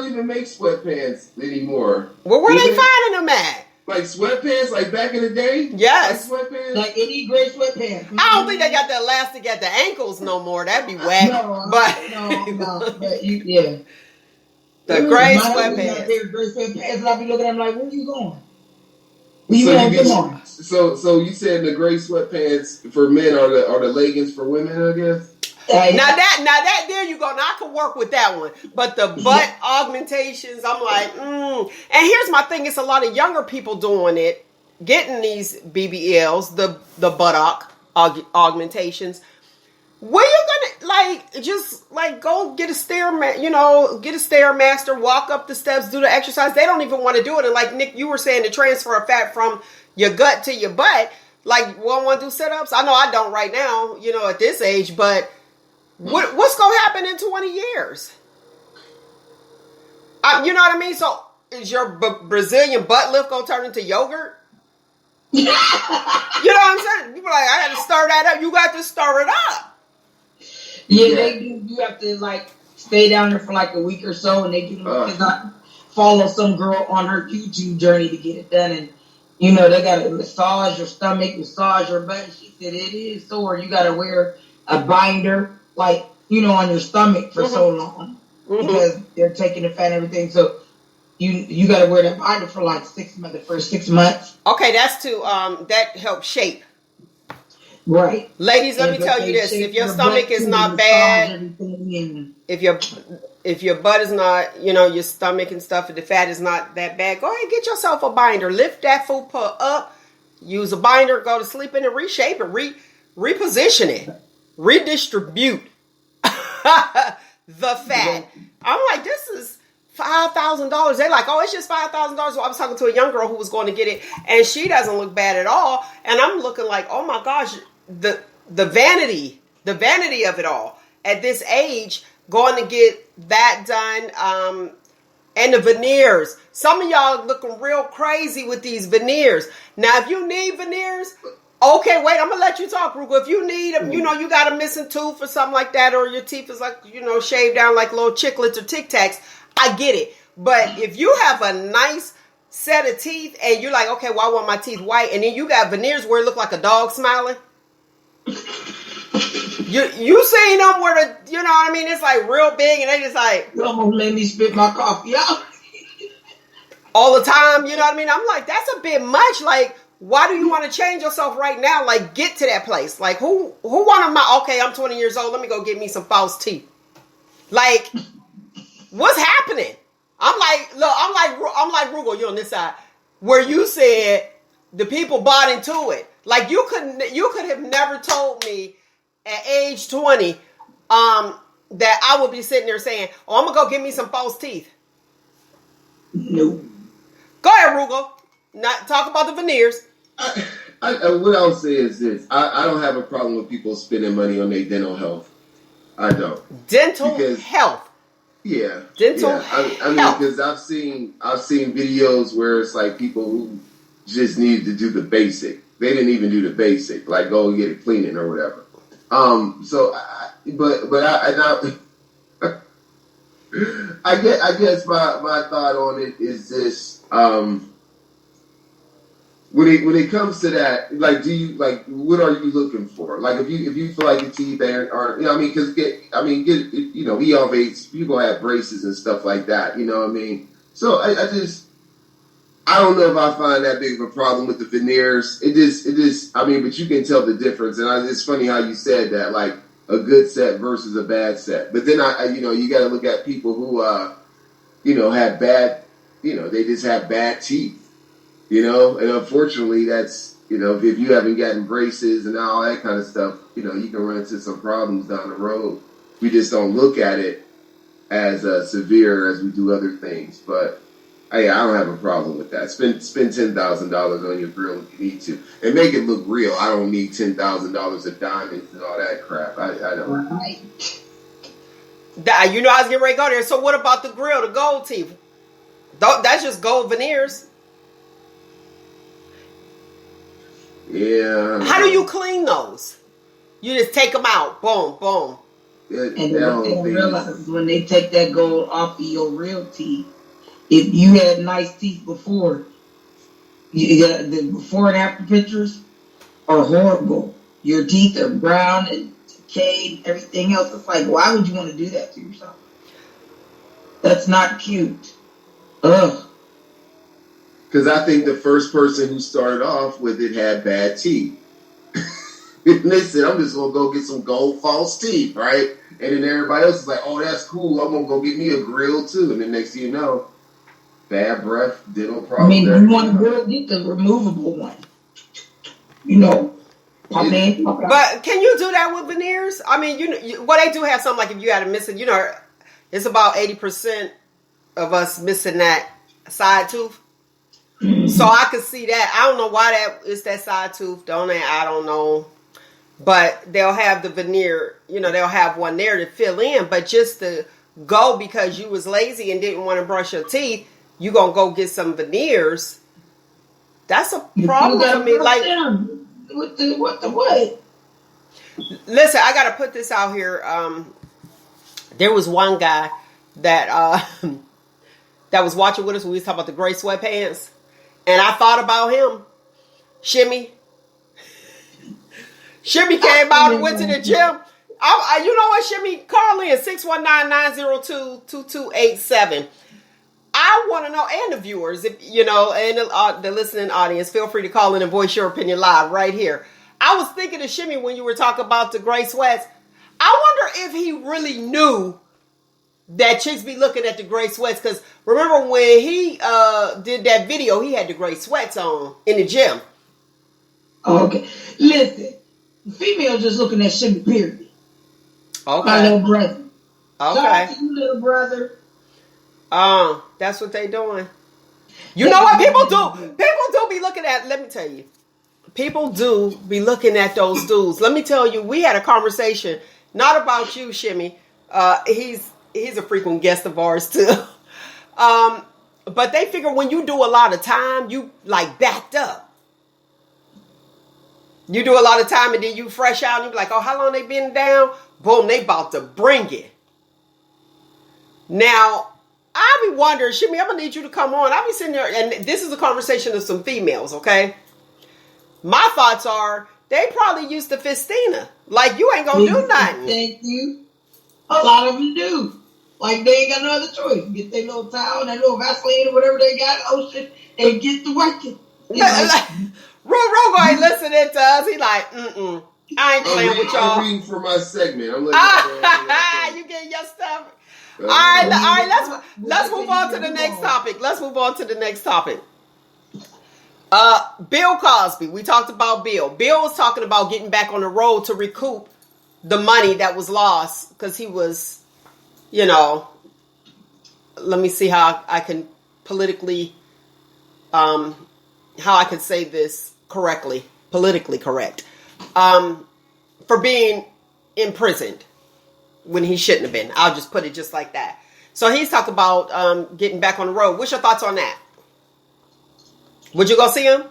S3: even make sweatpants anymore.
S1: Well, where they finding them at?
S3: Like sweatpants, like back in the day?
S1: Yes.
S3: Like sweatpants?
S2: Like any gray sweatpants. Mm-hmm.
S1: I don't think they got the elastic at the ankles no more. That'd be whack.
S2: No. But yeah.
S1: The gray
S2: sweatpants. Gray sweatpants, and I be looking at them like, where you going? Where you going tomorrow?
S3: So you said the gray sweatpants for men are the leggings for women, I guess?
S1: Now that there you go. Now I can work with that one. But the butt augmentations, I'm like, And here's my thing: it's a lot of younger people doing it, getting these BBLs, the buttock augmentations. Where you gonna just go get a get a stairmaster, walk up the steps, do the exercise? They don't even want to do it. And like Nick, you were saying, the transfer of fat from your gut to your butt. Like, want to do sit-ups? I know I don't right now, at this age, but what's going to happen in 20 years? You know what I mean? So is your Brazilian butt lift going to turn into yogurt? You know what I'm saying? People are like, I got to stir that up. You got to stir it up.
S2: Yeah, they do. You have to stay down there for a week or so, and they do because I follow some girl on her YouTube journey to get it done, and they got to massage your stomach, massage your butt. She said it is sore. You got to wear a binder, on your stomach for so long because they're taking the fat and everything. So you got to wear that binder for 6 months, the first 6 months.
S1: Okay, that's to that helps shape.
S2: Right.
S1: Ladies, let me tell you this: if your stomach is not bad, if your butt is not, your stomach and stuff, if the fat is not that bad, go ahead and get yourself a binder. Lift that fupa up. Use a binder. Go to sleep in it. Reshape it. Reposition it. Redistribute the fat. I'm like, this is $5,000. They're like, oh, it's just $5,000. Well, I was talking to a young girl who was going to get it, and she doesn't look bad at all. And I'm looking like, oh my gosh, the vanity of it all at this age, going to get that done. And the veneers. Some of y'all looking real crazy with these veneers. Now, if you need veneers, okay, wait, I'm going to let you talk, Roogle. If you need them, you got a missing tooth or something like that, or your teeth is shaved down like little chiclets or Tic Tacs, I get it. But if you have a nice set of teeth and you're like, okay, well, I want my teeth white, and then you got veneers where it look like a dog smiling. You seen them where the, you know what I mean? It's real big, and they just
S2: You almost made me spit my coffee out.
S1: all the time, you know what I mean? I'm like, that's a bit much. Why do you want to change yourself right now? Get to that place. Who wanted okay, I'm 20 years old. Let me go get me some false teeth. What's happening? I'm like Roogle, you on this side, where you said the people bought into it. You could have never told me at age 20 that I would be sitting there saying, oh, I'm gonna go get me some false teeth.
S2: No.
S1: Go ahead, Roogle. Not talk about the veneers.
S3: What I'll say is this: I don't have a problem with people spending money on their dental health. I don't.
S1: Dental health.
S3: Yeah.
S1: Dental
S3: health. I mean, because I've seen videos where it's people who just needed to do the basic. They didn't even do the basic, go get it cleaning or whatever. I guess my thought on it is this: when it comes to that, do you what are you looking for? If you feel like your teeth aren't, because we all people have braces and stuff like that, you know what I mean? So I don't know if I find that big of a problem with the veneers. It just, but you can tell the difference. And it's funny how you said that, a good set versus a bad set. But then you got to look at people who, have bad, they just have bad teeth, and unfortunately that's, if you haven't gotten braces and all that kind of stuff, you can run into some problems down the road. We just don't look at it as severe as we do other things. But I don't have a problem with that. Spend $10,000 on your grill if you need to, and make it look real. I don't need $10,000 of diamonds and all that crap. I don't.
S2: Right.
S1: I was getting ready to go there. So what about the grill, the gold teeth? That's just gold veneers.
S3: Yeah.
S1: How do you clean those? You just take them out. Boom, boom.
S2: And they don't realize when they take that gold off of your real teeth. If you had nice teeth before, the before and after pictures are horrible. Your teeth are brown and decayed, everything else. It's why would you want to do that to yourself? That's not cute. Ugh.
S3: Because I think the first person who started off with it had bad teeth. And they said, I'm just going to go get some gold false teeth, right? And then everybody else is like, oh, that's cool. I'm going to go get me a grill, too. And then next thing you know, bad breath, dental problems.
S2: I mean, you want to get the removable one. You know.
S1: But can you do that with veneers? I mean, they do have something like if you had a missing, it's about 80% of us missing that side tooth. Mm-hmm. So I could see that. I don't know why that is that side tooth, don't they? I don't know. But they'll have the veneer, they'll have one there to fill in. But just to go because you was lazy and didn't want to brush your teeth, you going to go get some veneers. That's a problem for me. Like,
S2: what the what?
S1: Listen, I got to put this out here. There was one guy that that was watching with us when we was talking about the gray sweatpants. And I thought about him. Shimmy came out and went to the gym. You know what, Shimmy? Call in 619-902-2287. I want to know, and the viewers, if and the listening audience, feel free to call in and voice your opinion live right here. I was thinking of Shimmy when you were talking about the gray sweats. I wonder if he really knew that chicks be looking at the gray sweats. Because remember when he did that video, he had the gray sweats on in the gym.
S2: Okay. Listen, females just looking at Shimmy, period.
S1: Okay.
S2: My little brother.
S1: Okay.
S2: Shout out to you, little brother.
S1: That's what they doing. You know what people do? People do be looking at, let me tell you. People do be looking at those dudes. Let me tell you, we had a conversation, not about you, Shimmy. He's a frequent guest of ours too. But they figure when you do a lot of time, you like backed up. You do a lot of time and then you fresh out and you be like, oh, how long they been down? Boom, they about to bring it. Now, I be wondering, Shimmy, I'm going to need you to come on. I be sitting there, and this is a conversation of some females, okay? My thoughts are, they probably used to Fistina. Like, you ain't going to do nothing.
S2: Thank you. A lot of them do. Like, they ain't got no other choice. Get their little towel, that little Vaseline or whatever they got, shit, and get to working.
S1: Roogle ain't listening to us. He like, I ain't playing with y'all.
S3: I'm reading for my segment. I'm
S1: you getting your stuff? All right. Let's move on to the next topic. Bill Cosby. We talked about Bill. Bill was talking about getting back on the road to recoup the money that was lost because he was, let me see how I can politically, how I can say this correctly, politically correct, for being imprisoned when he shouldn't have been. I'll just put it just like that. So he's talking about getting back on the road. What's your thoughts on that? Would you go see him?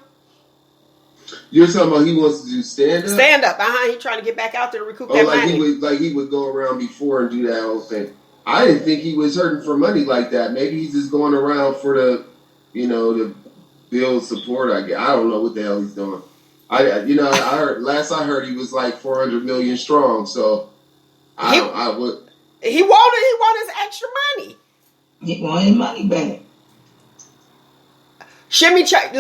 S3: You're talking about he wants to do stand up?
S1: Stand up. He trying to get back out there to recoup that money.
S3: He would go around before and do that whole thing. I didn't think he was hurting for money like that. Maybe he's just going around for the, to build support. I don't know what the hell he's doing. I heard last I heard he was like 400 million strong. So
S1: He wanted his extra money.
S2: He wanted his money back.
S1: Shimmy chimed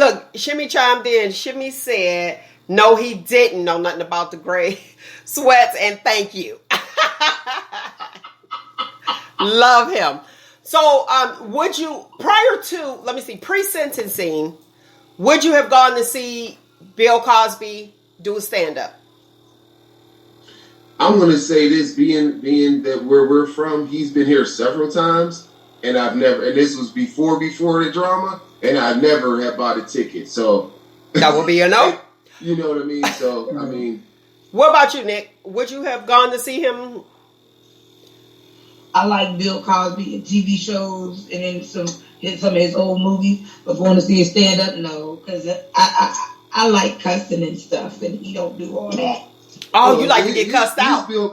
S1: in. Shimmy said, no, he didn't know nothing about the gray sweats, and thank you. Love him. So, would you, pre-sentencing, would you have gone to see Bill Cosby do a stand-up?
S3: I'm going to say this, being that where we're from, he's been here several times, and and this was before the drama, and I never have bought a ticket, so.
S1: That would be a no?
S3: You know what I mean? So, I mean.
S1: What about you, Nick? Would you have gone to see him?
S2: I like Bill Cosby in TV shows and in some of his old movies, but going to see him stand up, no, because I like cussing and stuff, and he don't do all that.
S1: Oh, you like to get cussed out?
S3: Bill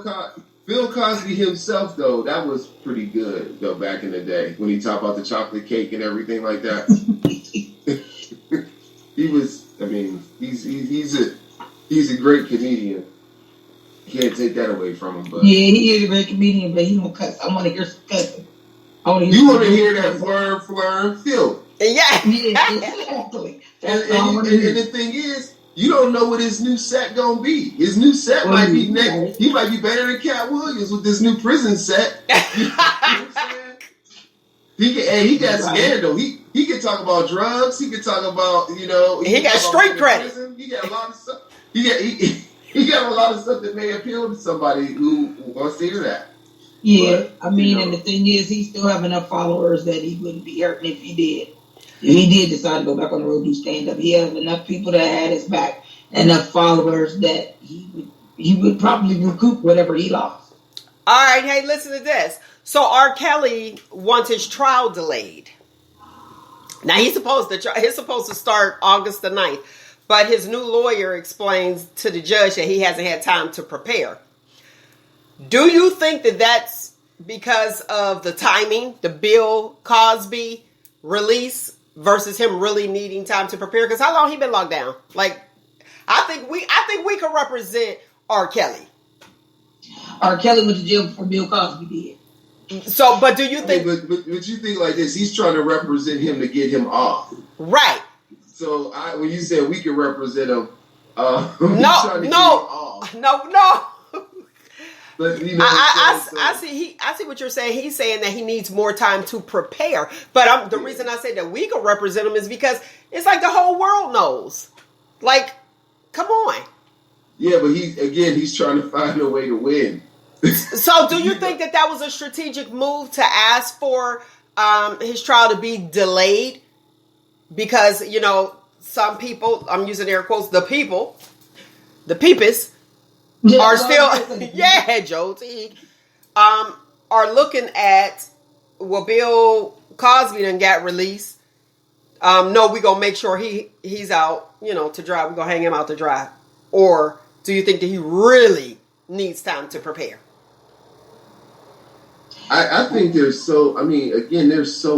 S3: Cosby himself, though, that was pretty good, though, back in the day when he talked about the chocolate cake and everything like that. He's a great comedian. Can't take that away from him. But
S2: yeah, he is a great comedian, but he don't cuss. I want to hear some cussing.
S3: You want to hear that flirm, feel?
S1: Yeah.
S2: Yeah, exactly.
S3: And the thing is, you don't know what his new set gonna be. His new set might be next. He might be better than Cat Williams with this new prison set. You know what I'm saying? He got scandal. He can talk about drugs. He can talk about
S1: he got street credit.
S3: He got a lot of stuff. He got a lot of stuff that may appeal to somebody who wants to hear that.
S2: Yeah, but, I mean, and the thing is, he still have enough followers that he wouldn't be hurting if he did. If he did decide to go back on the road and do stand up, he has enough people that had his back, enough followers that he would probably recoup whatever he lost.
S1: All right, hey, listen to this. So R. Kelly wants his trial delayed. Now he's supposed to start August the 9th, but his new lawyer explains to the judge that he hasn't had time to prepare. Do you think that that's because of the timing, the Bill Cosby release versus him really needing time to prepare? Because how long he been locked down? Like, I think we can represent R. Kelly.
S2: R. Kelly went to jail before Bill Cosby did.
S1: So, but do you think?
S3: But you think like this? He's trying to represent him to get him off,
S1: right?
S3: So when you said we can represent him,
S1: no. But I see what you're saying. He's saying that he needs more time to prepare. But the reason I say that we can represent him is because it's like the whole world knows. Like, come on.
S3: Yeah, but he's trying to find a way to win.
S1: So, do you think that was a strategic move to ask for his trial to be delayed? Because, some people, I'm using air quotes, the peepists, are still, Joe Teague, are looking at, well, Bill Cosby done got released. No, we gonna make sure he's out, to dry. We're gonna hang him out to dry. Or do you think that he really needs time to prepare?
S3: I think there's so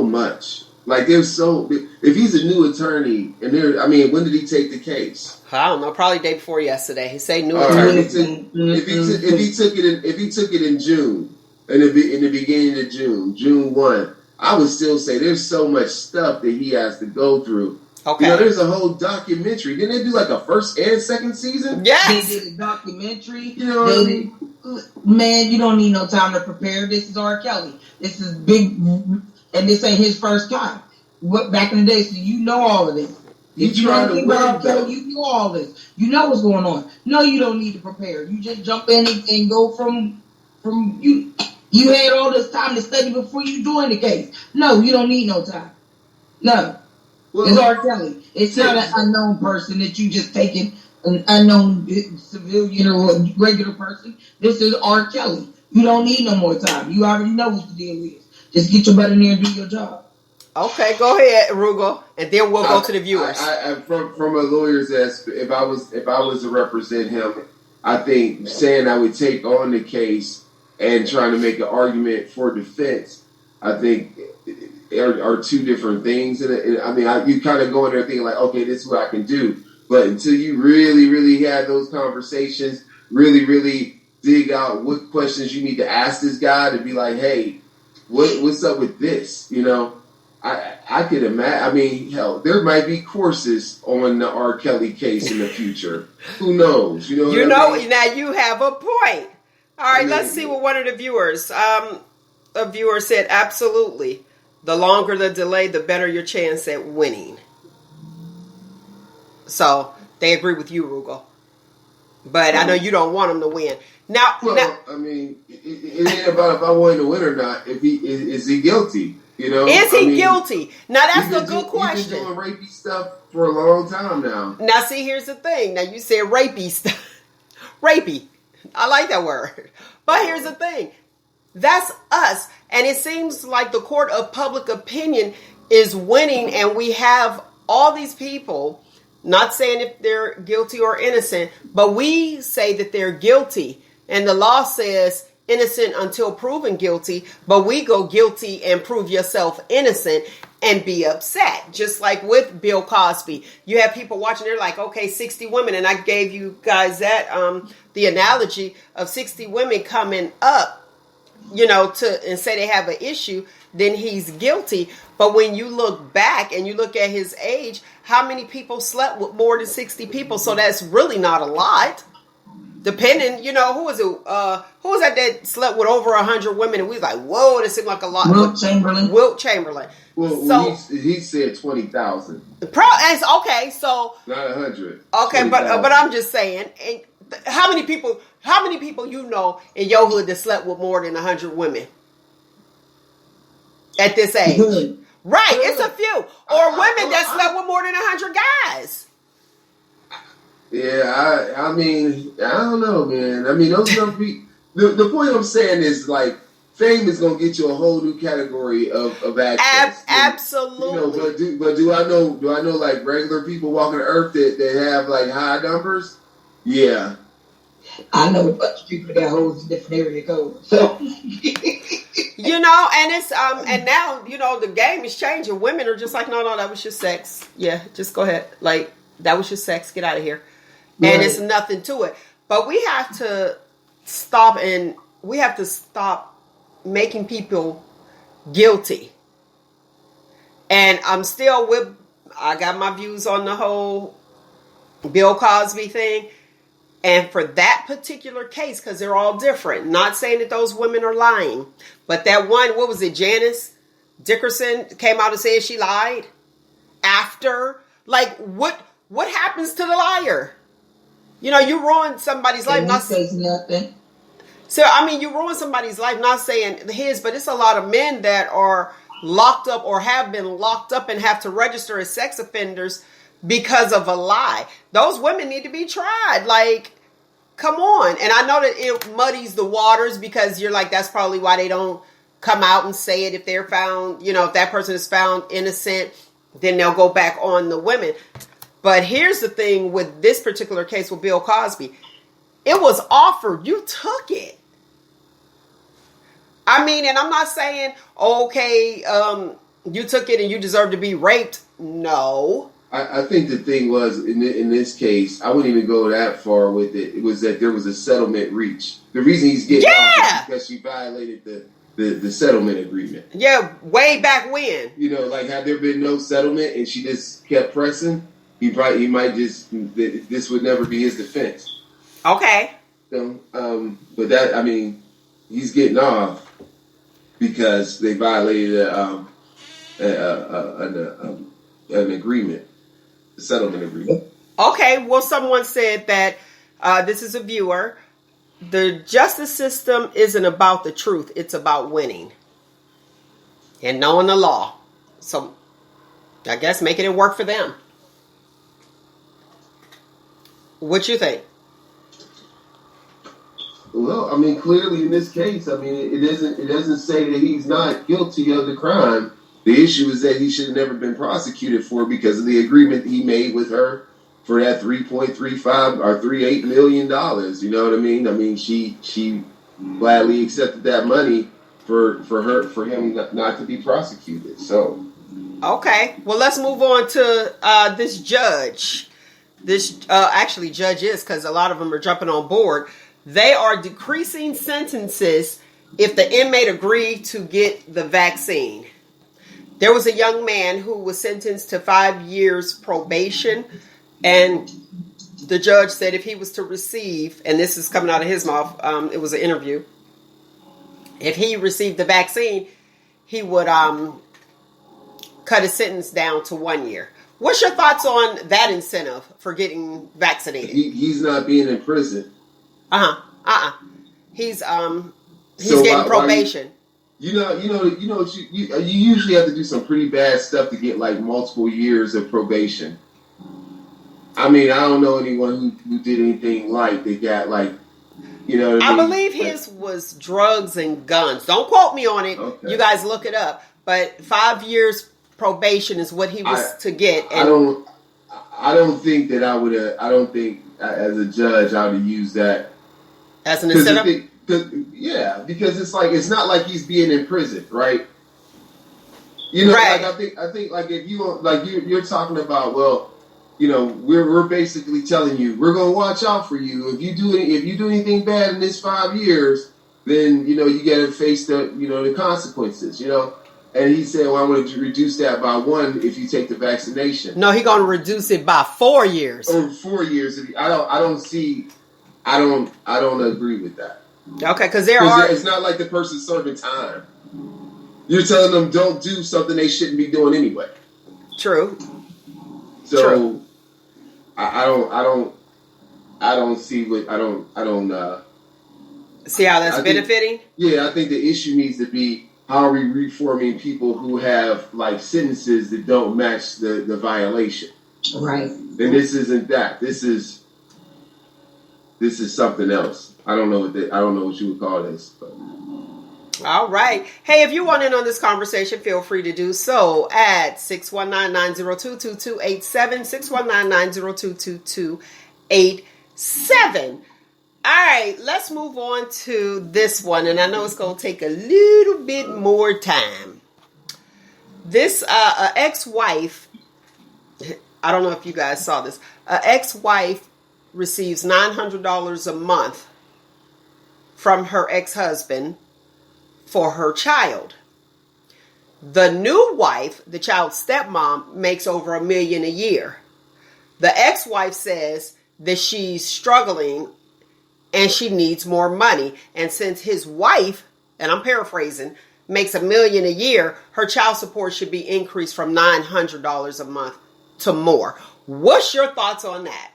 S3: much. Like if he's a new attorney when did he take the case?
S1: I don't know, probably day before yesterday. He said new attorney.
S3: If he took it in June, in the beginning of June 1, I would still say there's so much stuff that he has to go through. Okay. There's a whole documentary. Didn't they do like a first and second season?
S2: Yes. They did a documentary. Man, you don't need no time to prepare. This is R. Kelly. This is big, and this ain't his first time. Back in the day, so you know all of this. If you don't think about R. Kelly, you know all this. You know what's going on. No, you don't need to prepare. You just jump in and go from you. You had all this time to study before you join the case. No, you don't need no time. No. Well, it's R. Kelly. It's not an unknown person that you just taking an unknown civilian or a regular person. This is R. Kelly. You don't need no more time. You already know what the deal is. Just get your butt in there and do your job.
S1: Okay, go ahead, Roogle, and then we'll go to the viewers.
S3: From a lawyer's aspect, if I was to represent him, I think saying I would take on the case and trying to make an argument for defense, I think are two different things. And you kind of go in there thinking like, okay, this is what I can do. But until you really, really have those conversations, really, really dig out what questions you need to ask this guy to be like, hey, what's up with this? I could imagine. Hell, there might be courses on the R. Kelly case in the future. Who knows?
S1: Now you have a point. All right, let's see what one of the viewers. A viewer said, absolutely. The longer the delay, the better your chance at winning. So they agree with you, Roogle. But I know you don't want him to win.
S3: It ain't about if I want him to win or not. If is he guilty?
S1: Is he guilty? Now that's a good question.
S3: He's been doing rapey stuff for a long time now.
S1: Now see, here's the thing. Now you said rapey stuff. Rapey. I like that word. But here's the thing. That's us. And it seems like the court of public opinion is winning, and we have all these people, not saying if they're guilty or innocent, but we say that they're guilty. And the law says innocent until proven guilty, but we go guilty and prove yourself innocent and be upset. Just like with Bill Cosby. You have people watching, they're like, okay, 60 women. And I gave you guys that, the analogy of 60 women coming up and say they have an issue, then he's guilty. But when you look back and you look at his age, how many people slept with more than 60 people? So that's really not a lot. Depending, who was it? Who was that slept with over 100 women? And we was like, whoa, this seemed like a lot.
S2: Wilt Chamberlain.
S3: Well, so he said 20,000.
S1: Okay, so
S3: not 100.
S1: Okay, 20, but I'm just saying, how many people in your hood that slept with more than 100 women at this age? Right, it's a few. Or women that slept with more than 100 guys.
S3: Yeah, I mean, I don't know, man. I mean, those are the point I'm saying is like fame is gonna get you a whole new category of access.
S1: Absolutely.
S3: But do I know like regular people walking the earth that have like high numbers? Yeah.
S2: I know a bunch of people that holds a different area code. So
S1: and it's and now, the game is changing. Women are just like, no, that was just sex. Yeah, just go ahead. Like, that was just sex. Get out of here. Right. And it's nothing to it. But we have to stop making people guilty. And I got my views on the whole Bill Cosby thing. And for that particular case, because they're all different, not saying that those women are lying, but that one, what was it, Janice Dickerson came out and said she lied after. Like, what happens to the liar? You ruin somebody's life.
S2: Not says nothing.
S1: So, you ruin somebody's life, not saying his, but it's a lot of men that are locked up or have been locked up and have to register as sex offenders because of a lie. Those women need to be tried. Like, come on. And I know that it muddies the waters because you're like, that's probably why they don't come out and say it. If they're found, if that person is found innocent, then they'll go back on the women. But here's the thing with this particular case with Bill Cosby. It was offered. You took it. And I'm not saying, okay, you took it and you deserve to be raped. No.
S3: I think the thing was, in this case, I wouldn't even go that far with it. It was that there was a settlement reached. The reason he's getting off is because she violated the settlement agreement. Yeah,
S1: way back when.
S3: Like, had there been no settlement and she just kept pressing, he might just, this would never be his defense.
S1: Okay.
S3: But that, he's getting off because they violated an agreement, a settlement agreement.
S1: Okay, well, someone said that, this is a viewer, the justice system isn't about the truth, it's about winning and knowing the law. So, I guess making it work for them. What you think?
S3: Well, clearly in this case, it doesn't say that he's not guilty of the crime. The issue is that he should have never been prosecuted for because of the agreement he made with her for that $3.35 or $3.8 million. You know what I mean? She gladly accepted that money for him not to be prosecuted. So,
S1: okay, well, let's move on to this judge. This actually judges, because a lot of them are jumping on board. They are decreasing sentences if the inmate agreed to get the vaccine. There was a young man who was sentenced to 5 years probation, and the judge said if he was to receive, and this is coming out of his mouth, it was an interview, if he received the vaccine, he would cut his sentence down to 1 year. What's your thoughts on that incentive for getting vaccinated?
S3: He's not being in prison.
S1: He's getting probation.
S3: You usually have to do some pretty bad stuff to get like multiple years of probation. I don't know anyone who did anything like they got like,
S1: I believe his was drugs and guns. Don't quote me on it. Okay. You guys look it up. But 5 years probation is what he was to get. And
S3: I don't think that I would. I don't think as a judge I would have used that
S1: as an incentive.
S3: Because it's like it's not like he's being in prison, right?
S1: Right.
S3: Like I think like if you like you're talking about, well, we're basically telling you we're gonna watch out for you if you do anything bad in this 5 years, then you got to face the consequences. And he said, "Well, I want to reduce that by 1 if you take the vaccination."
S1: No, he's going to reduce it by 4 years.
S3: Over 4 years. I don't agree with that.
S1: Okay, because it's
S3: not like the person's serving time. You're telling them don't do something they shouldn't be doing anyway.
S1: True.
S3: So
S1: True.
S3: I don't see what I don't
S1: see how that's benefiting.
S3: I think the issue needs to be how are we reforming people who have like sentences that don't match the violation.
S2: Right.
S3: And this isn't that. This is something else. I don't know what you would call this. But.
S1: All right. Hey, if you want in on this conversation, feel free to do so at 619-902-2287, 619-902-2287. All right, let's move on to this one, and I know it's going to take a little bit more time. This ex-wife, I don't know if you guys saw this, ex-wife receives $900 a month from her ex-husband for her child. The new wife, the child's stepmom, makes over $1 million a year. The ex-wife says that she's struggling and she needs more money. And since his wife, and I'm paraphrasing, makes $1 million a year, her child support should be increased from $900 a month to more. What's your thoughts on that?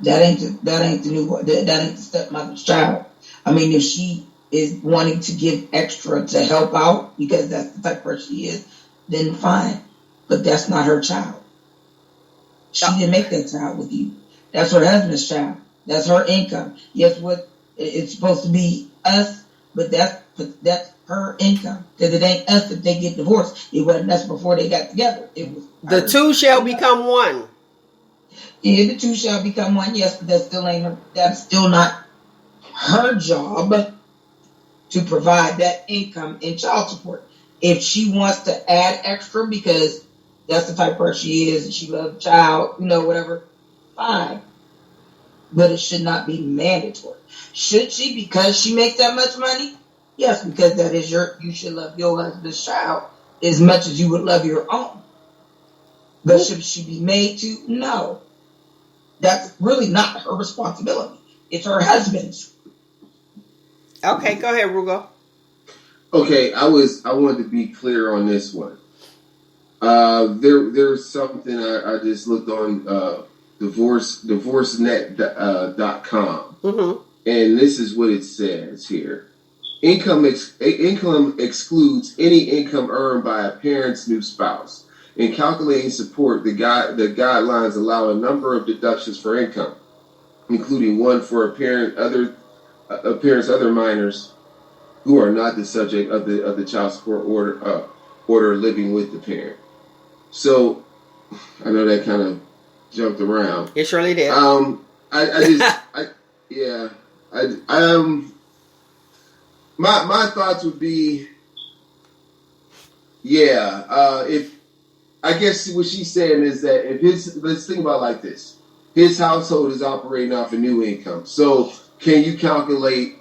S2: That ain't the stepmother's child. I mean, if she is wanting to give extra to help out because that's the type of person she is, then fine. But that's not her child. She didn't make that child with you. That's her husband's child. That's her income. Yes, what it's supposed to be us, but that's her income. Because it ain't us if they get divorced. It wasn't us before they got together. It was
S1: the two shall become one.
S2: Yeah, the two shall become one. Yes, but that's still not her job to provide that income in child support. If she wants to add extra because that's the type of person she is and she loves the child, whatever, fine. But it should not be mandatory. Should she because she makes that much money? Yes, because that is you should love your husband's child as much as you would love your own. But should she be made to? No. That's really not her responsibility. It's her husband's.
S1: Okay, go ahead, Roogle.
S3: Okay, I wanted to be clear on this one. There's something I just looked on divorcenet.com, and this is what it says here: income excludes any income earned by a parent's new spouse. In calculating support, the guidelines allow a number of deductions for income, including one for a parent's other minors who are not the subject of the child support order living with the parent. So I know that kind of jumped around.
S1: It surely did.
S3: My thoughts would be, if I guess what she's saying is that let's think about it like this. His household is operating off a new income. So can you calculate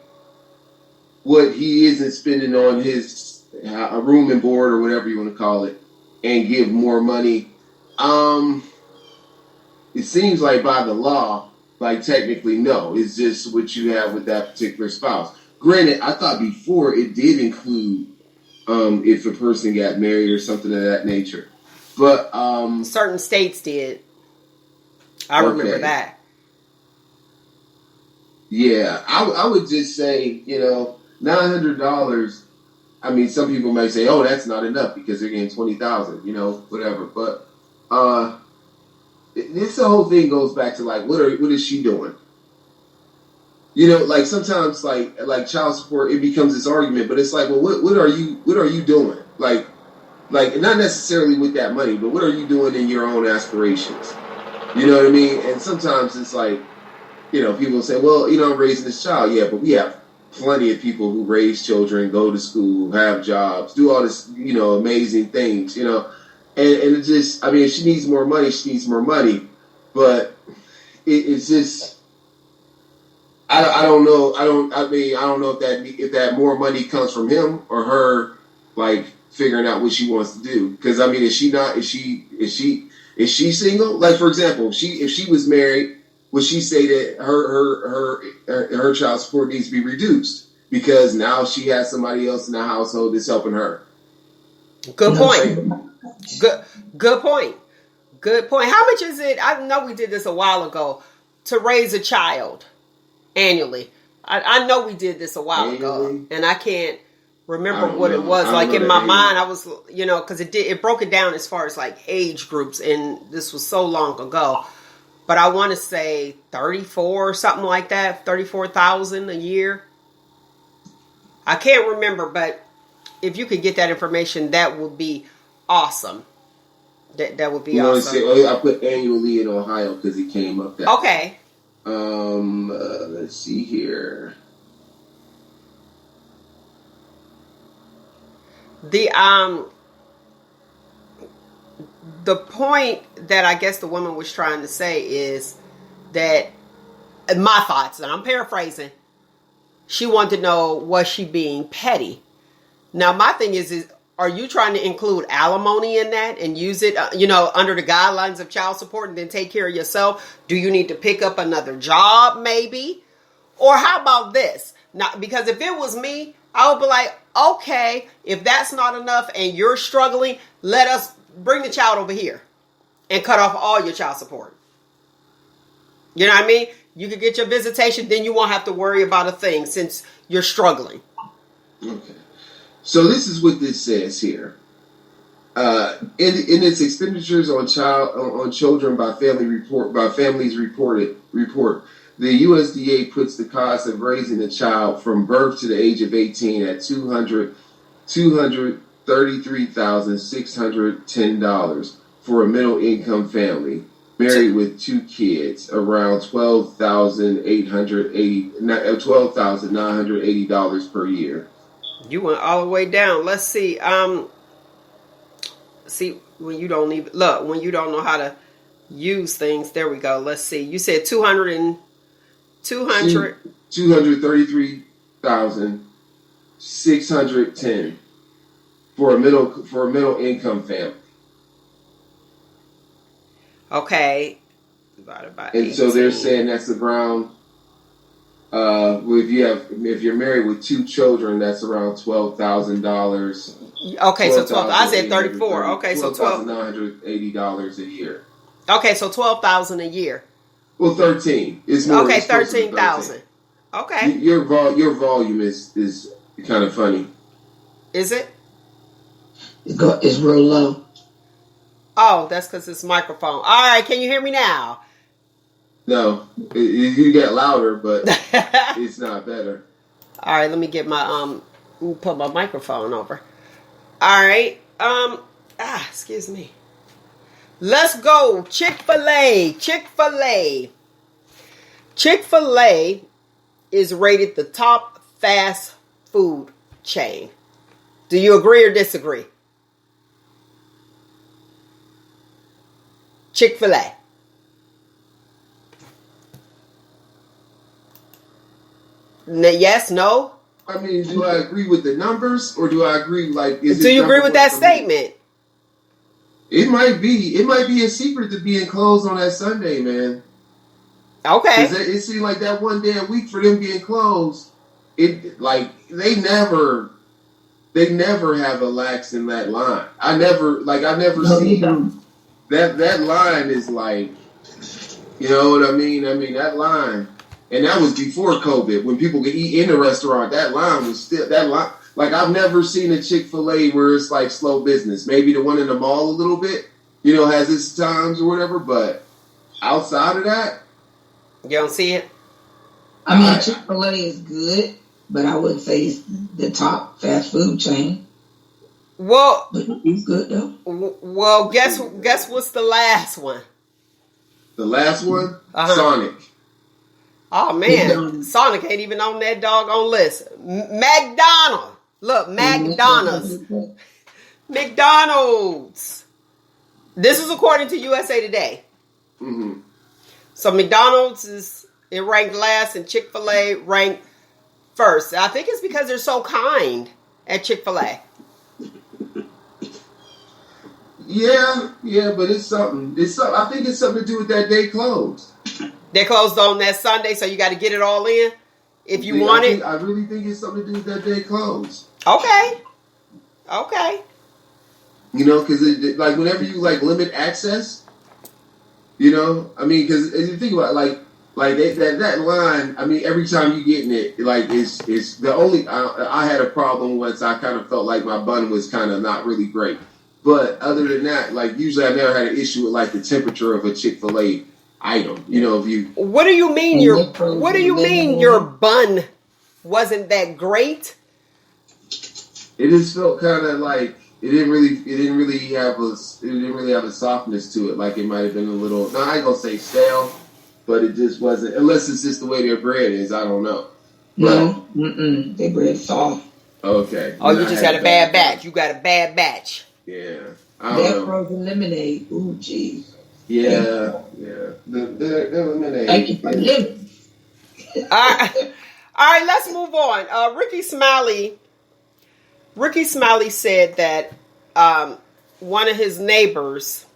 S3: what he isn't spending on his room and board or whatever you want to call it and give more money? It seems like by the law, like technically no. It's just what you have with that particular spouse. Granted, I thought before it did include if a person got married or something of that nature. But
S1: certain states did. I remember that. Yeah,
S3: I would just say, $900. I mean, some people might say, "Oh, that's not enough because they're getting $20,000," whatever. But this whole thing goes back to like, what is she doing? Like sometimes like child support, it becomes this argument, but it's like, well, what are you doing? Like not necessarily with that money, but what are you doing in your own aspirations? You know what I mean? And sometimes it's like, people say, well, I'm raising this child. Yeah, but we have plenty of people who raise children, go to school, have jobs, do all this, amazing things, and it just, I mean, if she needs more money, she needs more money. But it's just, I don't know. I don't know if that more money comes from him or her, like figuring out what she wants to do. Because I mean, is she single? Like for example, if she was married, would she say that her child support needs to be reduced because now she has somebody else in the household that's helping her?
S1: Good point. Good point. Good point. How much is it? I know we did this a while ago to raise a child annually. I know we did this a while ago, and I can't remember what it was. Like in my mind, I was, because it broke it down as far as like age groups, and this was so long ago. But I want to say 34 or something like that, 34,000 a year. I can't remember, but if you could get that information, that would be awesome. That would be awesome.
S3: I put annually in Ohio because it came up that.
S1: Okay.
S3: Let's see here.
S1: The point that I guess the woman was trying to say is that my thoughts, and I'm paraphrasing, she wanted to know, was she being petty? Now my thing is are you trying to include alimony in that and use it, under the guidelines of child support and then take care of yourself? Do you need to pick up another job maybe? Or how about this? Now, because if it was me, I would be like, okay, if that's not enough and you're struggling, let us bring the child over here and cut off all your child support. You know what I mean? You could get your visitation, then you won't have to worry about a thing since you're struggling.
S3: Okay. So this is what this says here. In its expenditures on children by families report, the USDA puts the cost of raising a child from birth to the age of 18 at $233,610 for a middle income family married with 2 kids, around $12,980 per year.
S1: You went all the way down. Let's see. When you don't know how to use things. There we go. Let's see. You said
S3: 233,610 for a middle income family.
S1: Okay. Divided by 18.
S3: And so they're saying that's around. If you're married with 2 children, that's around $12,000.
S1: Okay, so 12. I said 34. Okay, so
S3: $12,980 a year.
S1: Okay, so 12,000 a year.
S3: Well, 13. It's more.
S1: Okay, 13,000. Okay.
S3: Your volume is kind of funny.
S1: Is it?
S2: It's real low.
S1: Oh, that's because it's microphone. All right, can you hear me now?
S3: No, you get louder, but it's not better.
S1: All right, let me get my put my microphone over. All right, excuse me. Let's go, Chick-fil-A. Chick-fil-A is rated the top fast food chain. Do you agree or disagree? Chick-fil-A. Yes, no?
S3: I mean, do I agree with the numbers or do I agree
S1: do you agree with that statement?
S3: It might be a secret to being closed on that Sunday, man.
S1: Okay.
S3: It seemed like that one day a week for them being closed. It like they never have a lax in that line. I never see that line is like, you know what I mean? I mean that line. And that was before COVID, when people could eat in the restaurant. That line was still like I've never seen a Chick-fil-A where it's like slow business. Maybe the one in the mall a little bit, has its times or whatever. But outside of that,
S1: you don't see it.
S2: I mean, Chick-fil-A is good, but I wouldn't say it's the top fast food chain.
S1: Well,
S2: but it's good though.
S1: Well, guess what's the last one?
S3: The last one, Sonic.
S1: Oh, man. Sonic ain't even on that doggone list. McDonald's. Look, McDonald's. McDonald's. This is according to USA Today.
S3: Mm-hmm.
S1: So McDonald's is It ranked last, and Chick-fil-A ranked first. I think it's because they're so kind at Chick-fil-A.
S3: Yeah, but it's something. I think it's something to do with that day closed.
S1: They closed on that Sunday, so you got to get it all in if you want it.
S3: I really think it's something to do with that day closed.
S1: Okay.
S3: You know, because like whenever you like limit access, you know, I mean, because as you think about it, like that line, I mean, every time you get in it, like it's the only I had a problem once. I kind of felt like my bun was kind of not really great, but other than that, like usually I never had an issue with like the temperature of a Chick-fil-A item. You know, if you
S1: What do you mean your bun wasn't that great?
S3: it just felt kind of like it didn't really have a softness to it. Like it might have been a little. No, I ain't gonna say stale, but it just wasn't. Unless it's just the way their bread is. I don't know.
S2: No, their bread's soft.
S3: Okay.
S1: Oh, you just had a bad batch. You got a bad batch.
S3: Yeah.
S2: That frozen lemonade. Ooh, geez.
S3: Yeah. The lemonade.
S2: Thank you for living.
S1: All right, let's move on. Ricky Smiley said that one of his neighbors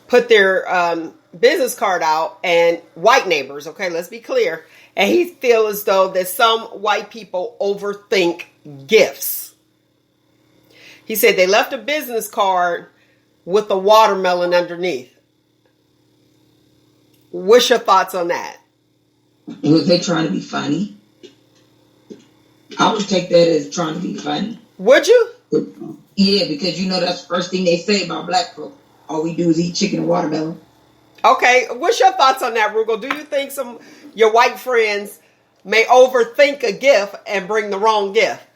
S1: put their business card out, and white neighbors, okay, let's be clear, and he feels as though that some white people overthink gifts. He said they left a business card with a watermelon underneath. What's your thoughts on that?
S2: Was they trying to be funny? I would take that as trying to be funny.
S1: Would you?
S2: Yeah, because you know that's the first thing they say about black folk. All we do is eat chicken and watermelon.
S1: Okay, what's your thoughts on that, Roogle? Do you think your white friends may overthink a gift and bring the wrong gift?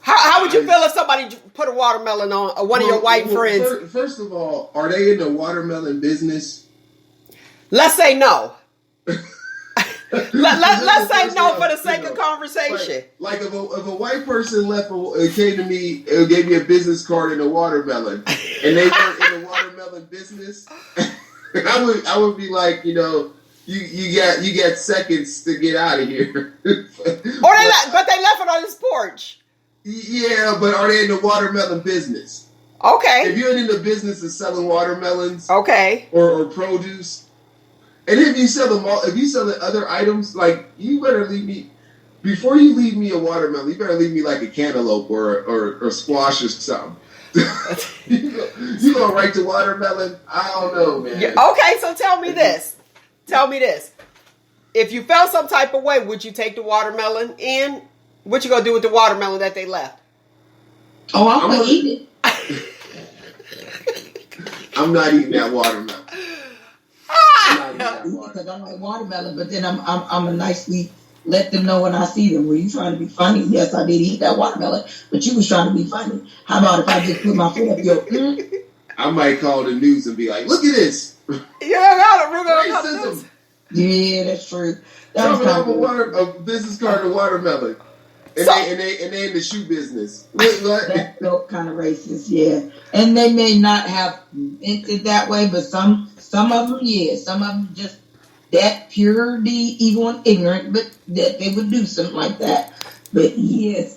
S1: How would you feel if somebody put a watermelon on one of your white friends?
S3: First of all, are they in the watermelon business?
S1: Let's say no. Let's say no for the sake of conversation.
S3: Like if a white person came to me and gave me a business card in a watermelon, and they weren't in the watermelon business, I would be like, you know, you got seconds to get out of here.
S1: But they left it on his porch.
S3: Yeah, but are they in the watermelon business?
S1: Okay.
S3: If you're in the business of selling watermelons,
S1: okay,
S3: or produce. And if you sell the other items, like you better leave me before you leave me a watermelon. You better leave me like a cantaloupe or squash or something. you go right to watermelon? I don't know, man.
S1: Yeah, okay, so tell me this. If you felt some type of way, would you take the watermelon in? What you gonna do with the watermelon that they left?
S2: Oh, I'm gonna eat it.
S3: I'm not eating that watermelon.
S2: Because I like watermelon, but then I'm a nicely let them know when I see them. Were you trying to be funny? Yes, I did eat that watermelon, but you was trying to be funny. How about if I just put my foot up your?
S3: I might call the news and be like, "Look at this."
S1: Yeah,
S2: yeah, that's true.
S3: A business card to watermelon. And they in the shoe business.
S2: That felt kind of racist, yeah. And they may not have meant it that way, but some of them, yeah. Some of them just that purely evil and ignorant, but that they would do something like that. But yes.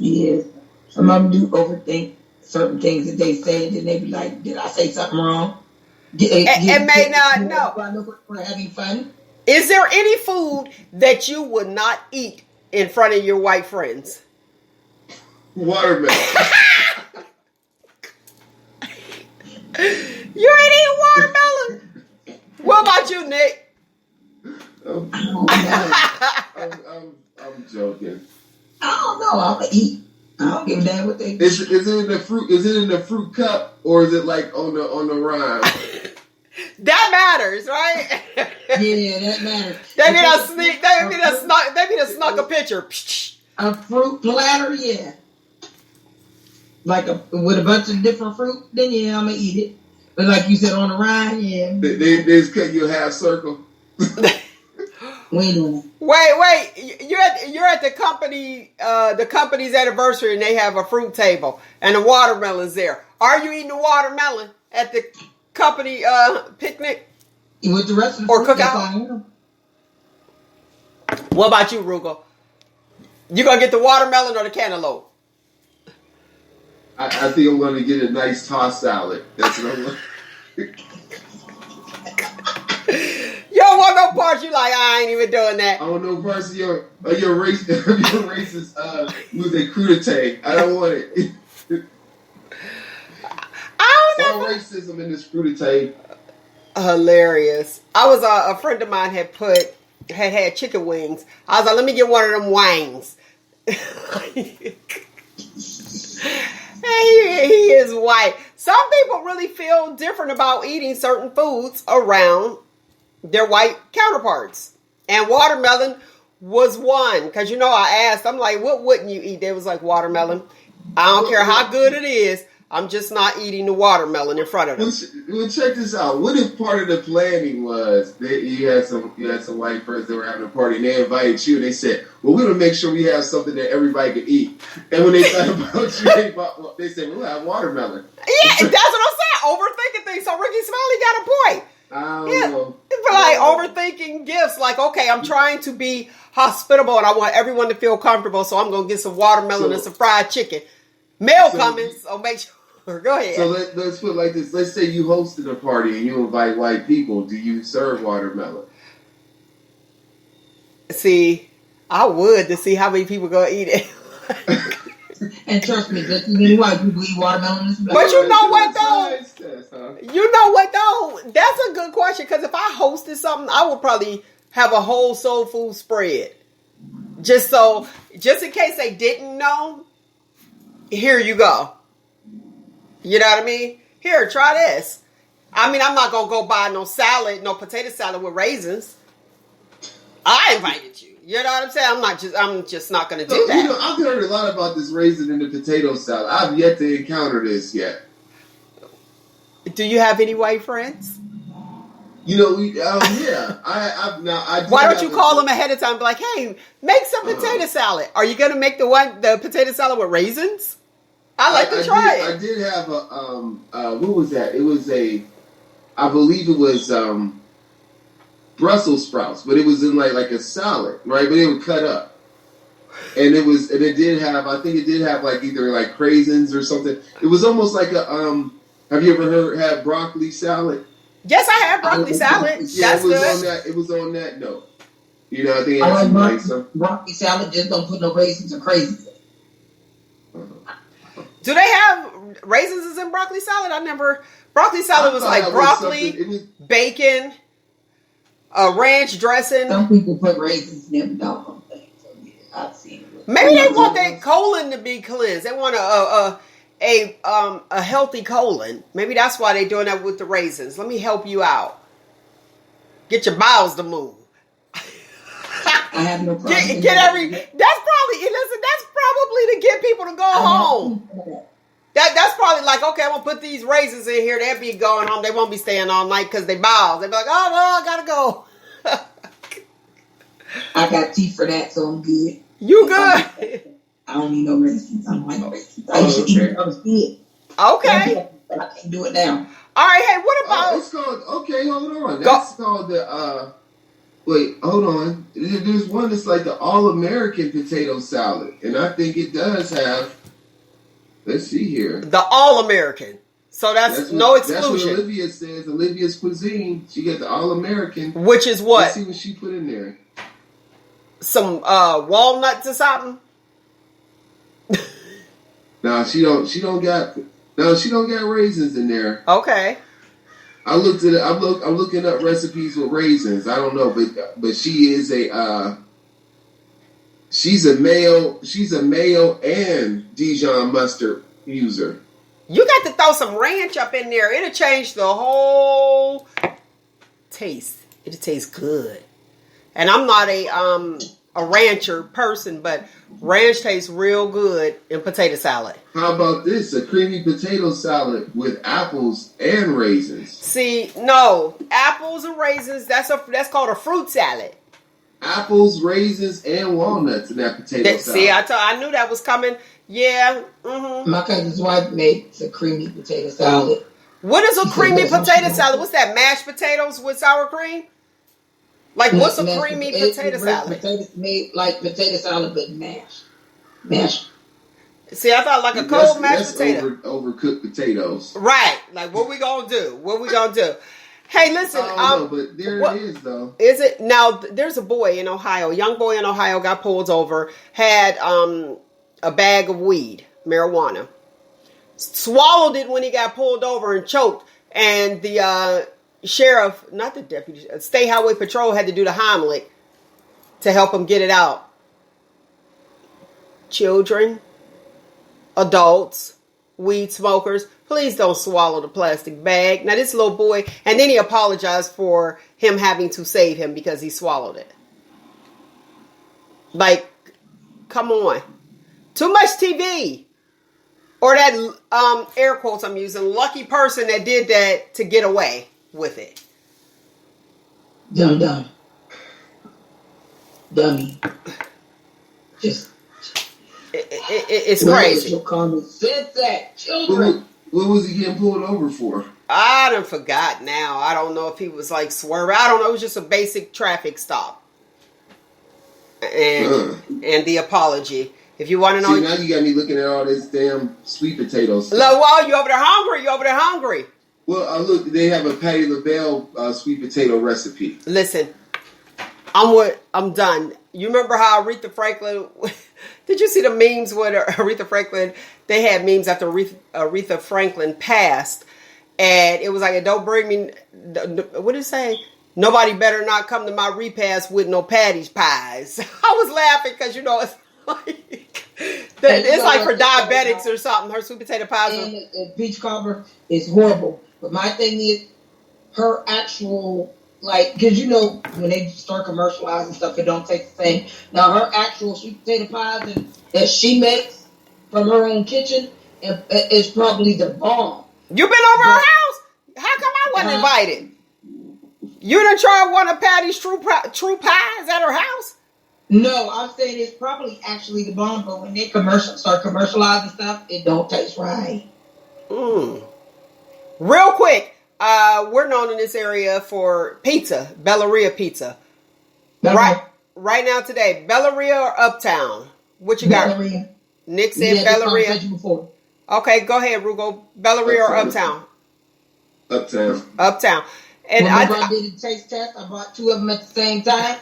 S2: Some of them do overthink certain things that they say, and then they be like, "Did I say something wrong?"
S1: And may not know.
S2: We're having fun.
S1: Is there any food that you would not eat in front of your white friends?
S3: Watermelon.
S1: You ain't eating watermelon? What about you, Nick?
S3: I'm joking.
S2: I don't know. I'm gonna eat. I don't give a damn what they.
S3: Is it in the fruit? Is it in the fruit cup or is it like on the rind?
S1: That matters, right?
S2: Yeah, that matters.
S1: They be the snuck a picture.
S2: A fruit platter, yeah. Like with a bunch of different fruit, then yeah, I'm gonna eat it. But like you said, on the rind, yeah.
S3: They just cut you a half circle.
S2: We ain't doing that.
S1: Wait! You're at the company's anniversary, and they have a fruit table, and the watermelon's there. Are you eating the watermelon at the company picnic?
S2: With the rest of the
S1: or
S2: fruit,
S1: cookout? What about you, Roogle? You gonna get the watermelon or the cantaloupe?
S3: I think I'm gonna get a nice tossed salad. That's what I'm gonna.
S1: You don't want no parts. You like, I ain't even doing that.
S3: I don't know parts of your race, your racist with a crudité. I don't want it.
S1: I don't
S3: know. All racism in this crudité.
S1: Hilarious. I was a friend of mine had chicken wings. I was like, let me get one of them wangs. He is white. Some people really feel different about eating certain foods around their white counterparts. And watermelon was one. Because, I asked, I'm like, what wouldn't you eat? They was like, watermelon. I don't care how good it is. I'm just not eating the watermelon in front of them.
S3: Well, check this out. What if part of the planning was that you had some white friends that were having a party and they invited you and they said, well, we're going to make sure we have something that everybody can eat. And when they thought about you, they said, we'll have watermelon.
S1: Yeah, that's what I'm saying. Overthinking things. So Ricky Smiley got a point.
S3: I don't know.
S1: It's like overthinking gifts. Like, okay, I'm trying to be hospitable and I want everyone to feel comfortable. So I'm going to get some watermelon and some fried chicken. Mail coming. So make sure. Go ahead.
S3: So let's put it like this. Let's say you hosted a party and you invite white people. Do you serve watermelon?
S1: See, I would to see how many people gonna eat it.
S2: And trust me, just as many white people eat watermelon.
S1: But you know what though? You know what though? That's a good question because if I hosted something, I would probably have a whole soul food spread. Just in case they didn't know, here you go. You know what I mean? Here, try this. I mean, I'm not going to go buy no potato salad with raisins. I invited you. You know what I'm saying? I'm just not going to do that.
S3: I've heard a lot about this raisin in the potato salad. I've yet to encounter this yet.
S1: Do you have any white friends?
S3: Yeah.
S1: Why don't you call them ahead of time and be like, hey, make some potato salad. Are you going to make the potato salad with raisins? I like to try it.
S3: I did have what was that? It was I believe it was Brussels sprouts, but it was in like a salad, right? But they were cut up. And it did have like either like craisins or something. It was almost like have you ever had broccoli salad?
S1: Yes, I have broccoli salad.
S3: Yeah,
S1: That's good.
S3: It was on that note. I think
S2: I like broccoli salad, just don't put no raisins or craisins.
S1: Do they have raisins in broccoli salad? Broccoli salad was like broccoli, bacon, ranch dressing.
S2: Some people put raisins in them doggone things. So yeah, I've seen it.
S1: Maybe they want their colon to be cleansed. They want a healthy colon. Maybe that's why they're doing that with the raisins. Let me help you out. Get your bowels to move.
S2: I have no problem.
S1: That's probably to get people to go home. That's probably like, okay, I'm gonna put these raisins in here. They'll be going home. They won't be staying all night because they bowels. They'll be like, oh no, I gotta go.
S2: I got teeth for that, so I'm good.
S1: You good?
S2: I don't need no raisins. I don't like no raisins. I used to eat it when I was good.
S1: Okay.
S2: But I can't do it now.
S1: All right. Hey, what about?
S3: It's called. Okay, hold on. That's called the. Wait, hold on. There's one that's like the All-American potato salad, and I think it does have. Let's see here.
S1: The All-American. So that's no exclusion.
S3: That's what Olivia says. Olivia's cuisine. She got the All-American.
S1: Which is what?
S3: Let's see what she put in there.
S1: Some walnuts or something.
S3: No, she don't got raisins in there.
S1: Okay.
S3: I'm looking up recipes with raisins. I don't know, but she is she's a mayo and Dijon mustard user.
S1: You got to throw some ranch up in there. It'll change the whole taste. It'll taste good. And I'm not a rancher person, but ranch tastes real good in potato salad.
S3: How about this? A creamy potato salad with apples and raisins.
S1: See, no. Apples and raisins, that's called a fruit salad.
S3: Apples, raisins, and walnuts in that potato salad.
S1: See, I knew that was coming. Yeah. Mm-hmm.
S2: My cousin's wife makes a creamy potato salad.
S1: What is a creamy potato salad? What's that? Mashed potatoes with sour cream? Like, what's a
S2: mashed
S1: creamy
S2: potatoes,
S1: potato salad?
S2: potatoes made like potato salad, but mashed.
S1: See, I thought like a cold mashed potato.
S3: Overcooked potatoes.
S1: Right. Like, what we gonna do? What we gonna do? Hey, listen.
S3: But there it is, though.
S1: Is it now? There's a boy in Ohio. A young boy in Ohio got pulled over. Had a bag of weed, marijuana. Swallowed it when he got pulled over and choked. And the sheriff, not the deputy, State Highway Patrol had to do the Heimlich to help him get it out. Children, adults, weed smokers, please don't swallow the plastic bag. Now this little boy, and then he apologized for him having to save him because he swallowed it. Like, come on. Too much TV. Or that, air quotes I'm using, lucky person that did that to get away with it.
S2: Dummy. Just...
S1: It's crazy.
S2: Your common sense at children.
S3: What was he getting pulled over for?
S1: I done forgot now. I don't know if he was like swerving. I don't know. It was just a basic traffic stop. And the apology. If you want to know.
S3: See, now you got me looking at all this damn sweet potato stuff.
S1: Look, well, you over there hungry.
S3: Well, look, they have a Patti LaBelle sweet potato recipe.
S1: Listen, I'm done. You remember how Aretha Franklin... Did you see the memes with Aretha Franklin? They had memes after Aretha Franklin passed. And it was like, don't bring me... What did it say? Nobody better not come to my repast with no Patty's pies. I was laughing because, it's like... It's like for diabetics or something. Her sweet potato pies.
S2: And peach cobbler is horrible. But my thing is, her actual... Like, because when they start commercializing stuff, it don't taste the same. Now, her actual sweet potato pies that she makes from her own kitchen is probably the bomb.
S1: You been over her house? How come I wasn't invited? You done tried one of Patty's true pies at her house?
S2: No, I'm saying it's probably actually the bomb, but when they start commercializing stuff, it don't taste right.
S1: Real quick. We're known in this area for pizza, Belleria Pizza. Right now today, Belleria or Uptown? What you got?
S2: Belleria.
S1: Nick said Belleria. Okay, go ahead, Roogle. Belleria or Uptown?
S3: Uptown.
S1: And
S2: Remember I did a taste test. I bought two of them at the same time.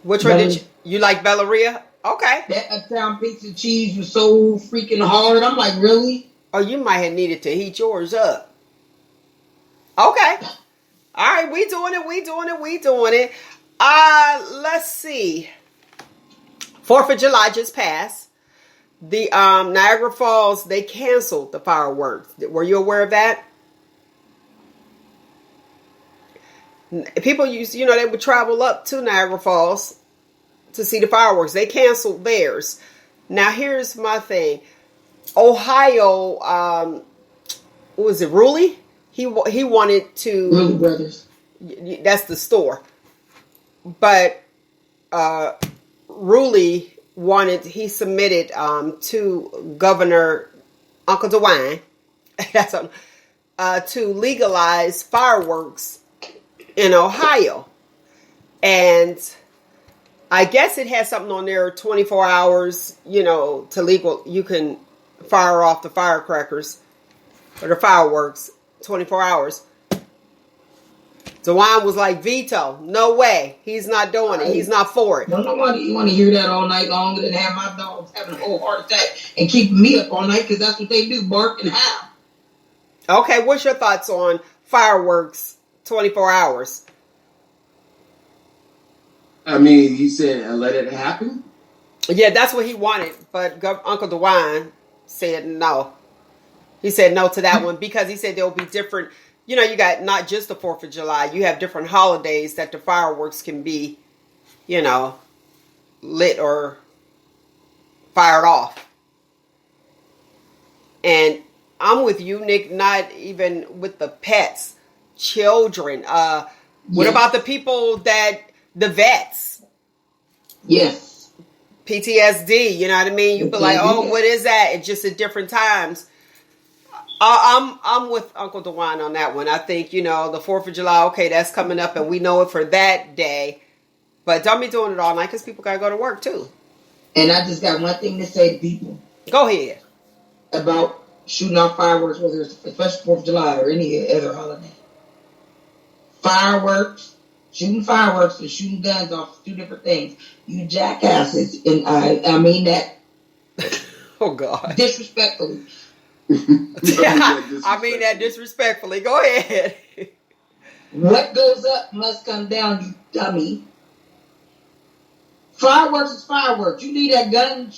S1: Which one did you like? Belleria? Okay.
S2: That Uptown pizza cheese was so freaking hard. I'm like, really?
S1: Oh, you might have needed to heat yours up. Okay. All right, we doing it. Let's see. 4th of July just passed. The Niagara Falls, they canceled the fireworks. Were you aware of that? People used, they would travel up to Niagara Falls to see the fireworks. They canceled theirs. Now, here's my thing. Ohio, what was it, Roogle? He wanted to...
S2: Roogle Brothers.
S1: That's the store. But Roogle he submitted to Governor Uncle DeWine to legalize fireworks in Ohio. And I guess it has something on there, 24 hours, to legal. You can fire off the firecrackers or the fireworks 24 hours. DeWine was like, veto. No way. He's not doing it. He's not for it.
S2: Don't nobody want to hear that all night long and have my dogs having a whole heart attack and keeping me up all night because that's what they do, bark and howl.
S1: Okay, what's your thoughts on fireworks 24 hours?
S3: I mean, he said, let it happen?
S1: Yeah, that's what he wanted. But Uncle DeWine said no. He said no to that one because he said there will be different... you got not just the 4th of July. You have different holidays that the fireworks can be, lit or fired off. And I'm with you, Nick, not even with the pets, children. What about the people the vets?
S2: Yes.
S1: PTSD, you know what I mean? You be like, oh, what is that? It's just at different times. I'm with Uncle DeWine on that one. I think, the 4th of July, okay, that's coming up and we know it for that day. But don't be doing it all night because people got to go to work too.
S2: And I just got one thing to say to people.
S1: Go ahead.
S2: About shooting off fireworks, whether it's especially 4th of July or any other holiday. Fireworks, shooting fireworks and shooting guns off, 2 different things. You jackasses. And I mean that.
S1: Oh, God.
S2: Disrespectfully.
S1: I mean that disrespectfully. Go ahead.
S2: What goes up must come down, you dummy. Fireworks is fireworks. You need that gun,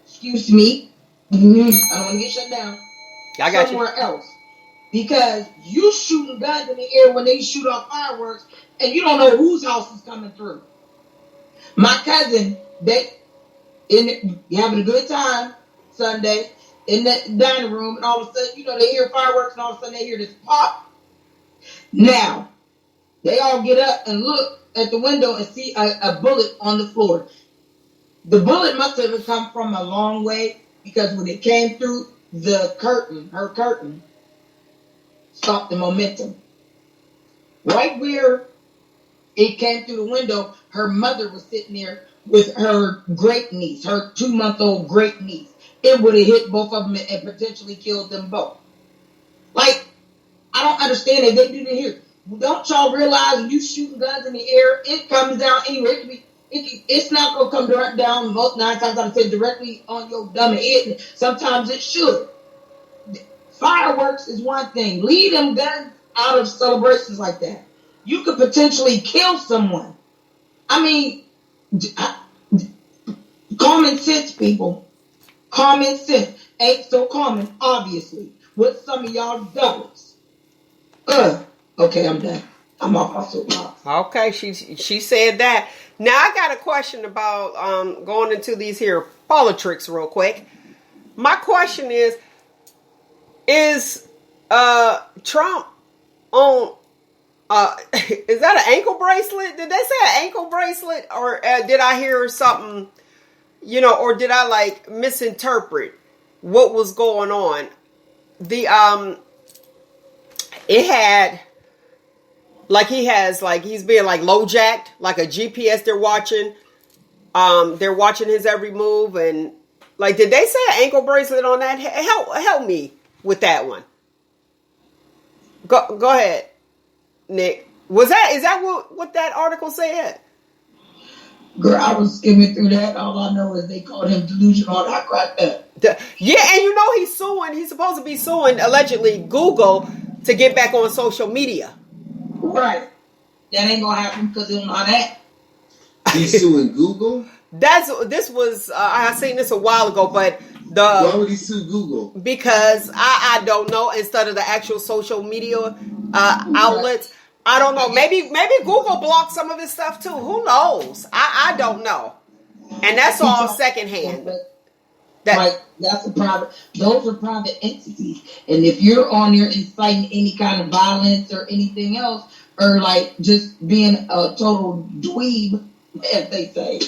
S2: excuse me. I don't want to get shut down.
S1: I got
S2: somewhere else. Because you shooting guns in the air when they shoot off fireworks and you don't know whose house is coming through. My cousin, having a good time Sunday in the dining room, and all of a sudden, they hear fireworks, and all of a sudden they hear this pop. Now, they all get up and look at the window and see a bullet on the floor. The bullet must have come from a long way, because when it came through her curtain, stopped the momentum. Right where it came through the window, her mother was sitting there with her great niece, her 2-month-old great niece. It would have hit both of them and potentially killed them both. Like, I don't understand it. They didn't hear. Don't y'all realize when you shooting guns in the air, it comes down anyway. It's not going to come down most 9 times out of 10 directly on your dumb head. Sometimes it should. Fireworks is one thing. Leave them guns out of celebrations like that. You could potentially kill someone. I mean, common sense, people. Common sense ain't so common, obviously, with some of y'all doubles. Okay, I'm done. I'm off my soapbox.
S1: Okay, she said that. Now I got a question about going into these here politics real quick. My question is Trump on is that an ankle bracelet? Did they say an ankle bracelet, or did I hear something? Or did I misinterpret what was going on? It had he's being low jacked, like a GPS. They're watching his every move, and did they say an ankle bracelet on that? Help me with that one. Go ahead, Nick. Is that what that article said?
S2: Girl, I was skimming through that. All I know is they called him delusional. I cracked up.
S1: Yeah, and he's suing. He's supposed to be suing, allegedly, Google to get back on social media.
S2: Right. That ain't gonna happen because they don't know that.
S3: He's suing Google?
S1: I seen this a while ago, but
S3: why would he sue Google?
S1: Because I don't know, instead of the actual social media outlets. I don't know. Maybe Google blocked some of his stuff too. Who knows? I don't know. And that's all secondhand.
S2: That's a private. Those are private entities. And if you're on there inciting any kind of violence or anything else, or just being a total dweeb, as they say,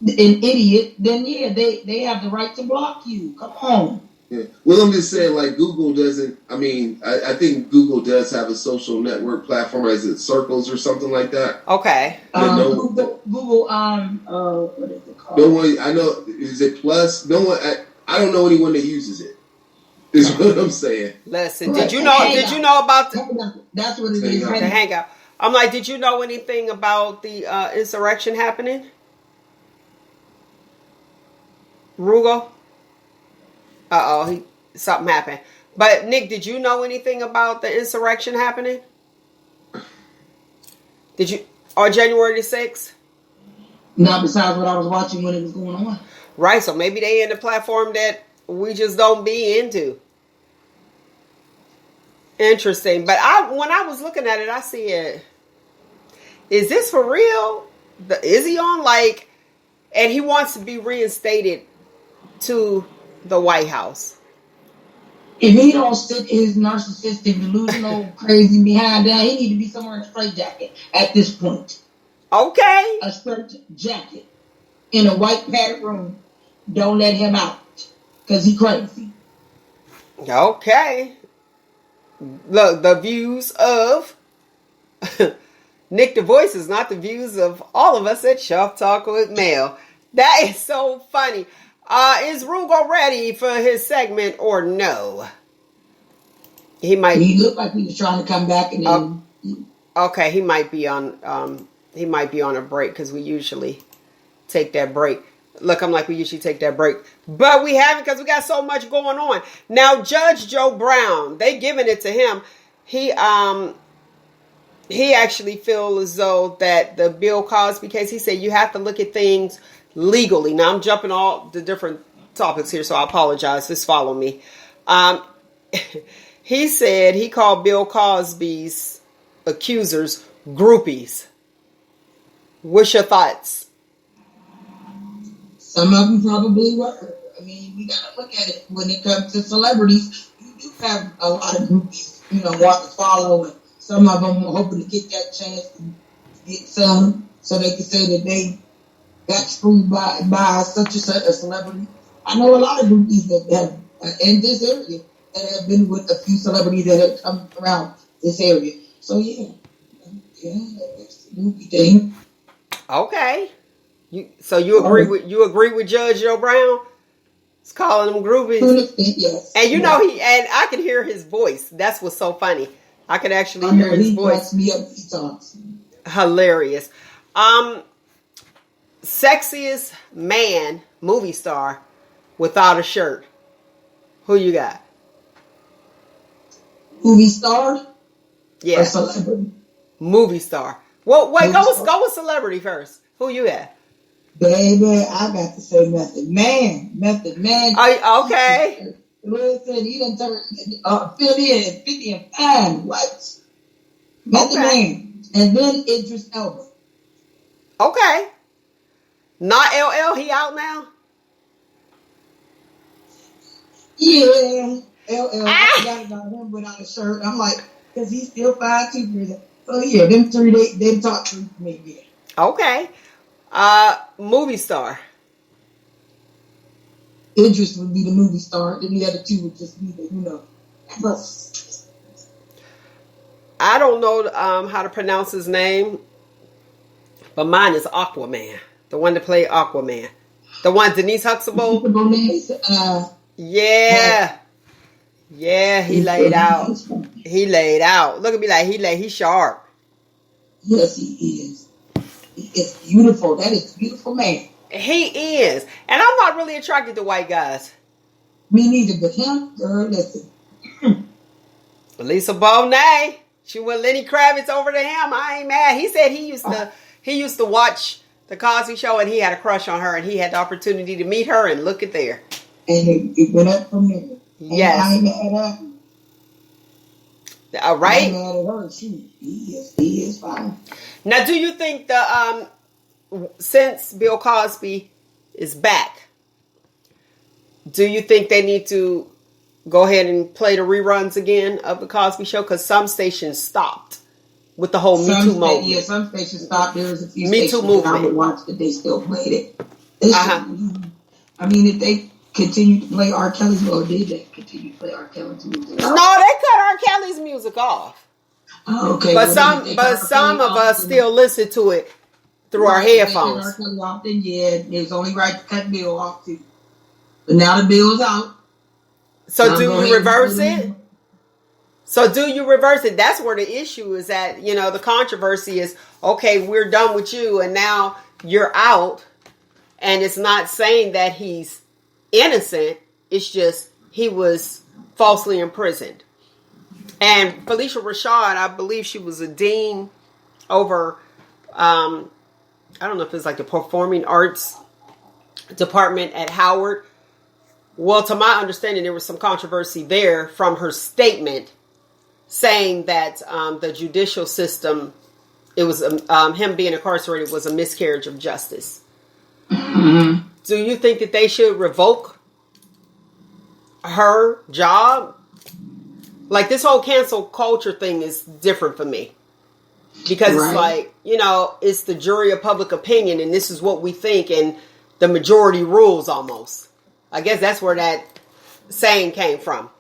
S2: an idiot, then yeah, they have the right to block you. Come on.
S3: Yeah. Well, I'm just saying, Google doesn't. I mean, I think Google does have a social network platform. Is it Circles or something like that?
S1: Okay.
S2: Google. What is it called?
S3: No one. I know. Is it Plus? No one. I don't know anyone that uses it. Is what I'm saying.
S1: Listen, did you know about the?
S2: That's what it is.
S1: The hangout. I'm did you know anything about the insurrection happening? Roogle? Something happened. But Nick, did you know anything about the insurrection happening? Did you, on January the 6th?
S2: Not besides what I was watching when it was going on.
S1: Right, so maybe they in the platform that we just don't be into. Interesting. But when I was looking at it, I see it. Is this for real? Is he on and he wants to be reinstated to the White House?
S2: If he don't sit his narcissistic, delusional, crazy behind that, he need to be somewhere in a straight jacket at this point.
S1: Okay.
S2: A straight jacket in a white padded room. Don't let him out because he crazy.
S1: Okay. Look, the views of Nick the Voice is not the views of all of us at Shop Talk with Mel. That is so funny. Is Roogle ready for his segment or no? He might.
S2: He looked like he was trying to come back, and then.
S1: Okay, he might be on. He might be on a break because we usually take that break. Look, I'm like we usually take that break, but we haven't because we got so much going on. Now, Judge Joe Brown, they giving it to him. He actually feels as though that the Bill Cosby case. He said you have to look at things legally. Now I'm jumping all the different topics here, so I apologize. Just follow me. He said he called Bill Cosby's accusers groupies. What's your thoughts?
S2: Some of them probably were. I mean, we gotta look at it when it comes to celebrities. You do have a lot of groupies, want to follow, and some of them are hoping to get that chance to get some, so they can say that they got screwed by such a celebrity. I know a lot of groupies that have in this area that have been with a few celebrities that have come around this area. So yeah, that's the groupie thing.
S1: Okay. You agree with Judge Joe Brown? He's calling them groupies.
S2: Yes.
S1: And and I can hear his voice. That's what's so funny. I can actually hear his voice.
S2: Me up, he talks.
S1: Hilarious. Sexiest man movie star without a shirt. Who you got?
S2: Movie star?
S1: Yeah.
S2: Or celebrity?
S1: Movie star. Well, wait, go with celebrity first. Who you at?
S2: Baby, I got to say Method Man.
S1: Okay.
S2: Listen, he done turned 50 and fine. What? Method Man. And then Idris Elba.
S1: Okay. Not LL, he out now?
S2: Yeah. LL, I forgot about him without a shirt. I'm like, because he's still 5'2". So yeah, them three, they talk to me. Yeah.
S1: Okay. Movie star.
S2: Idris would be the movie star. Then the other two would just be the,
S1: I don't know how to pronounce his name, but mine is Aquaman. The one that played Aquaman. The one Denise Huxtable. Yeah. Yeah, he laid out. Look at me like he's sharp.
S2: Yes, he is. He is beautiful. That is a beautiful man.
S1: He is. And I'm not really attracted to white guys.
S2: Me neither, but him, girl, listen.
S1: Lisa Bonet. She went Lenny Kravitz over to him. I ain't mad. He said he used to watch the Cosby Show and he had a crush on her and he had the opportunity to meet her and look at there.
S2: And it went up from there.
S1: Yes.
S2: I ain't mad at her.
S1: Right?
S2: I ain't mad at her. He is fine.
S1: Now, do you think since Bill Cosby is back, do you think they need to go ahead and play the reruns again of the Cosby Show? Because some stations stopped with the whole Me Too movement.
S2: Yeah, some stations stopped. There was a few
S1: Me
S2: stations
S1: Too movement.
S2: that I would watch that they still played it. I mean, if they continue to play R. Kelly's, or did they continue to play R. Kelly's music?
S1: No, they cut R. Kelly's music off.
S2: Oh, okay.
S1: But some of us still listen to it through our headphones.
S2: R. Kelly off, then yeah, it's only right to cut Bill off too. But now the bill's out.
S1: So do you reverse it? So do you reverse it? That's where the issue is at. The controversy is, okay, we're done with you and now you're out. And it's not saying that he's innocent. It's just he was falsely imprisoned. And Felicia Rashad, I believe she was a dean over, I don't know if it's like the performing arts department at Howard. Well, to my understanding, there was some controversy there from her statement saying that the judicial system, it was him being incarcerated was a miscarriage of justice. Mm-hmm. Do you think that they should revoke her job? Like, this whole cancel culture thing is different for me. Because It's like, it's the jury of public opinion and this is what we think and the majority rules almost. I guess that's where that saying came from.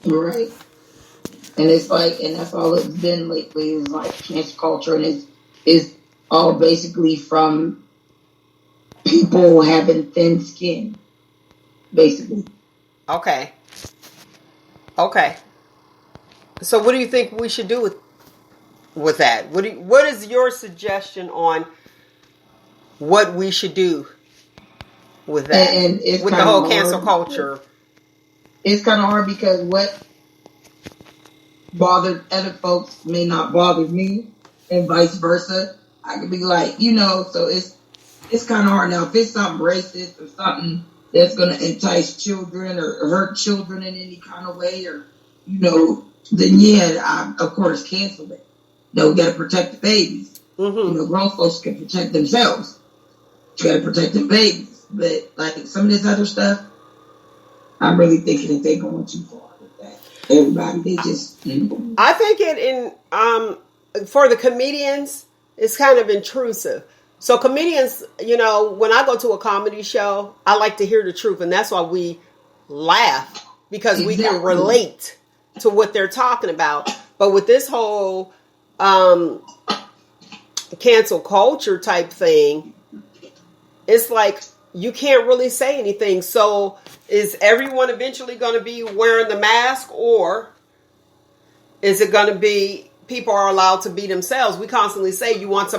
S2: Right. And it's like, and that's all it's been lately is like cancel culture, and it's all basically from people having thin skin, basically.
S1: Okay. Okay. So what do you think we should do with that? What is your suggestion on what we should do with that?
S2: And it's
S1: with the whole cancel culture.
S2: It's kind of hard because what bothered other folks may not bother me, and vice versa. I could be like, so it's kind of hard. Now, if it's something racist or something that's going to entice children or hurt children in any kind of way, or then yeah, I of course cancel it. We got to protect the babies.
S1: Mm-hmm.
S2: Grown folks can protect themselves. You got to protect the babies. But like some of this other stuff, I'm really thinking that they're going too far with that. Everybody, they just.
S1: I think for the comedians, it's kind of intrusive. So comedians, when I go to a comedy show, I like to hear the truth, and that's why we laugh, because we can relate to what they're talking about. But with this whole cancel culture type thing, it's like you can't really say anything. So is everyone eventually going to be wearing the mask, or is it going to be people are allowed to be themselves? We constantly say we want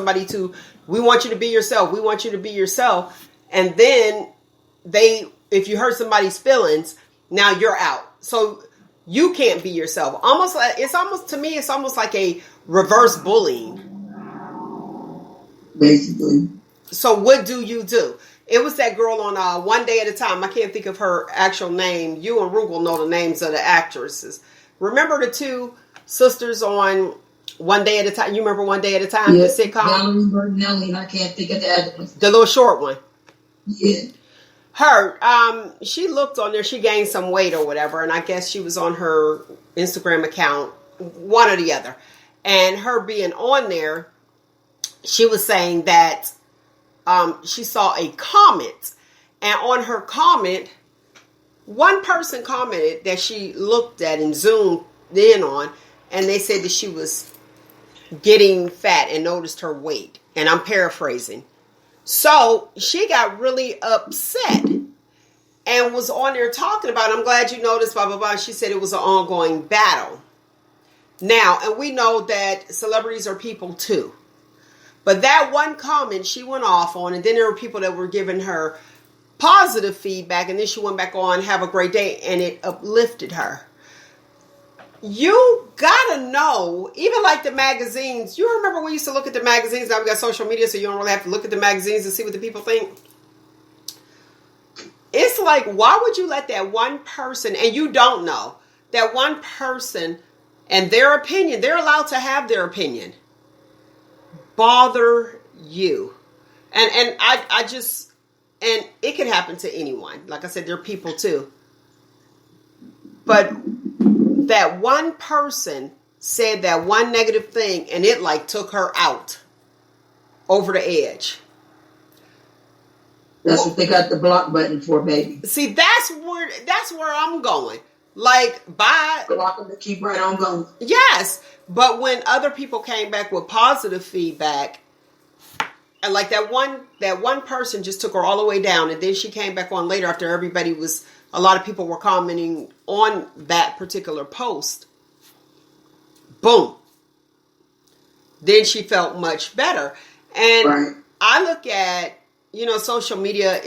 S1: you to be yourself. We want you to be yourself. And then if you hurt somebody's feelings, now you're out. So you can't be yourself. To me, it's almost like a reverse bullying.
S2: Basically.
S1: So what do you do? It was that girl on One Day at a Time. I can't think of her actual name. You and Roogle know the names of the actresses. Remember the two sisters on One Day at a Time? You remember One Day at a Time, the sitcom?
S2: Valerie Bertinelli, and I can't think of the other one.
S1: The little short one.
S2: Yeah.
S1: Her, she looked on there, she gained some weight or whatever, and I guess she was on her Instagram account, one or the other. And her being on there, she was saying that she saw a comment, and on her comment, one person commented that she looked at and zoomed in on, and they said that she was getting fat and noticed her weight. And I'm paraphrasing. So she got really upset and was on there talking about, I'm glad you noticed, blah, blah, blah. She said it was an ongoing battle. Now, and we know that celebrities are people too. But that one comment she went off on, and then there were people that were giving her positive feedback, and then she went back on, have a great day, and it uplifted her. You gotta know, even like the magazines, you remember we used to look at the magazines, now we got social media, so you don't really have to look at the magazines and see what the people think. It's like, why would you let that one person, and you don't know, that one person and their opinion, they're allowed to have their opinion, bother you? And I just, and it can happen to anyone. Like I said, they're people too. But that one person said that one negative thing, and it like took her out over the edge.
S2: That's what they got the block button for, baby.
S1: See, that's where I'm going. Like, bye.
S2: Block them to keep right on going.
S1: Yes, but when other people came back with positive feedback, and like that one person just took her all the way down, and then she came back on later after a lot of people were commenting on that particular post. Boom. Then she felt much better. And right. I look at, social media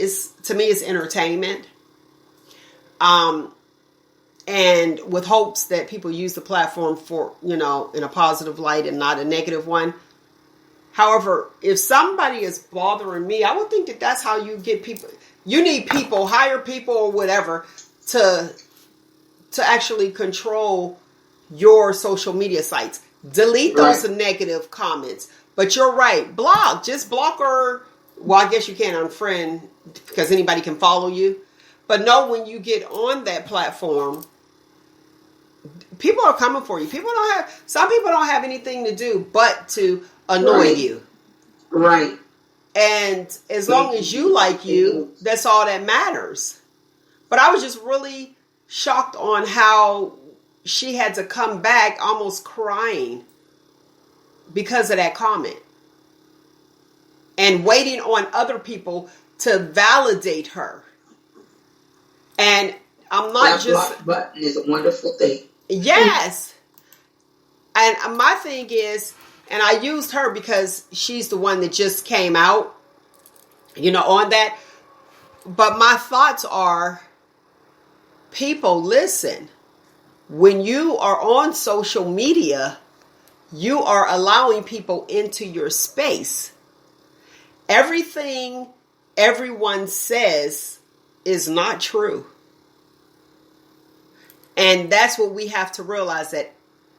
S1: to me is entertainment. And with hopes that people use the platform for, in a positive light and not a negative one. However, if somebody is bothering me, I would think that that's how you get people. You need people, hire people or whatever to actually control your social media sites. Delete those negative comments. But you're right. Block. Just block or, well, I guess you can't unfriend because anybody can follow you. But know when you get on that platform, people are coming for you. Some people don't have anything to do but to annoy you.
S2: Right.
S1: And as long as you like you, that's all that matters. But I was just really shocked on how she had to come back almost crying because of that comment. And waiting on other people to validate her. And I'm not
S2: that
S1: just...
S2: block button is a wonderful thing.
S1: Yes. And my thing is, and I used her because she's the one that just came out, on that. But my thoughts are, people, listen. When you are on social media, you are allowing people into your space. Everything everyone says is not true. And that's what we have to realize, that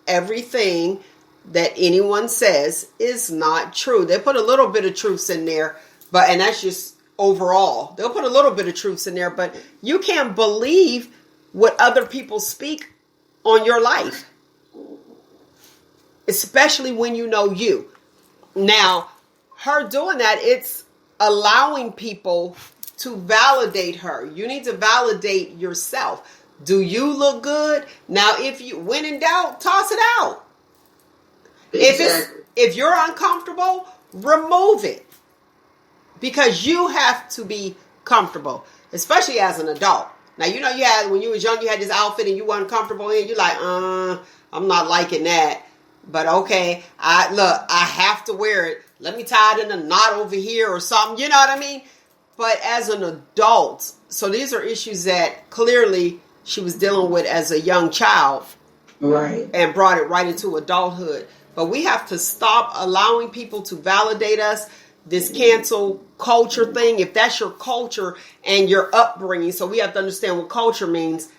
S1: everything that anyone says is not true. They put a little bit of truths in there, and that's just overall. They'll put a little bit of truths in there, but you can't believe what other people speak on your life. Especially when you know you. Now, her doing that, it's allowing people to validate her. You need to validate yourself. Do you look good? Now, when in doubt, toss it out.
S2: Exactly.
S1: If you're uncomfortable, remove it. Because you have to be comfortable, especially as an adult. Now, when you was young, you had this outfit and you weren't comfortable in. You're like, I'm not liking that. But okay, I have to wear it. Let me tie it in a knot over here or something. You know what I mean? But as an adult, so these are issues that clearly she was dealing with as a young child.
S2: Right.
S1: And brought it right into adulthood. But we have to stop allowing people to validate us. This cancel culture thing, if that's your culture and your upbringing, so we have to understand what culture means.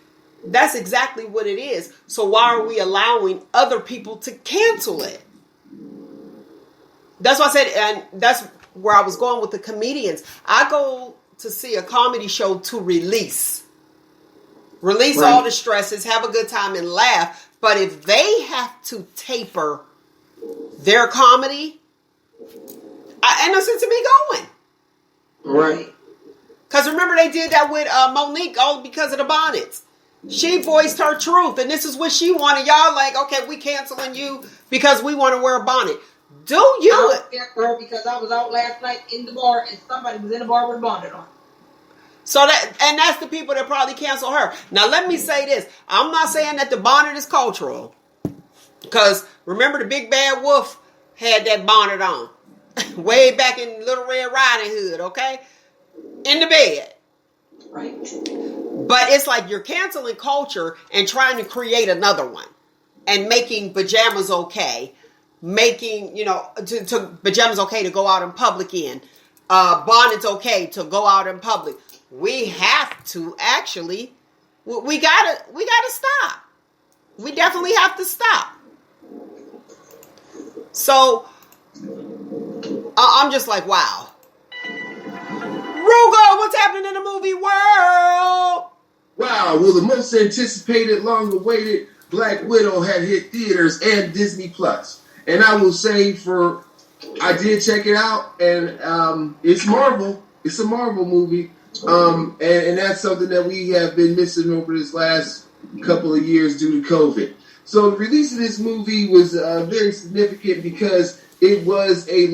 S1: That's exactly what it is. So why are we allowing other people to cancel it? That's what I said, and that's where I was going with the comedians. I go to see a comedy show to release right. All the stresses, have a good time and laugh. But if they have to taper their comedy, ain't no sense in me going.
S2: Right.
S1: Because remember they did that with Monique all because of the bonnets. She voiced her truth, and this is what she wanted. Y'all like, okay, we canceling you because we want to wear a bonnet. Do you?
S2: I was scared for her because I was out last night in the bar and somebody was in the bar with a bonnet on.
S1: So that's the people that probably cancel her. Now let me say this. I'm not saying that the bonnet is cultural. Because remember the Big Bad Wolf had that bonnet on. Way back in Little Red Riding Hood, okay? In the bed.
S2: Right.
S1: But it's like you're canceling culture and trying to create another one. And making pajamas okay. Making, to pajamas okay to go out in public in. Bonnets okay to go out in public. We have to actually, we gotta stop. We definitely have to stop. So, I'm just like, wow. Roogle, what's happening in the movie world?
S3: Wow, well, the most anticipated, long-awaited Black Widow had hit theaters and Disney Plus. And I will say I did check it out, and it's Marvel. It's a Marvel movie. And that's something that we have been missing over this last couple of years due to COVID. So the release of this movie was very significant because it was a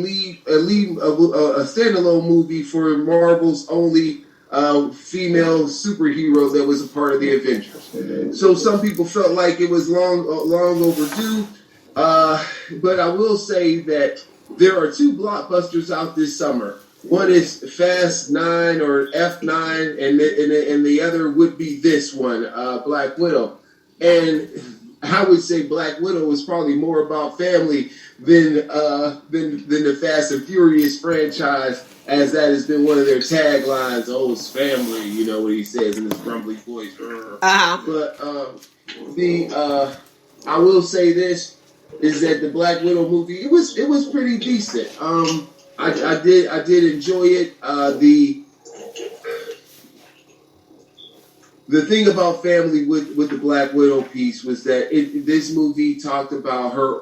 S3: standalone movie for Marvel's only female superhero that was a part of the Avengers. So some people felt like it was long overdue. But I will say that there are two blockbusters out this summer. One is Fast 9 or F9, and the other would be this one, Black Widow. And I would say Black Widow is probably more about family than the Fast and Furious franchise, as that has been one of their taglines. Oh, it's family, what he says in his grumbly voice. But I will say this is that the Black Widow movie, it was pretty decent. I did enjoy it. The thing about family with the Black Widow piece was that this movie talked about her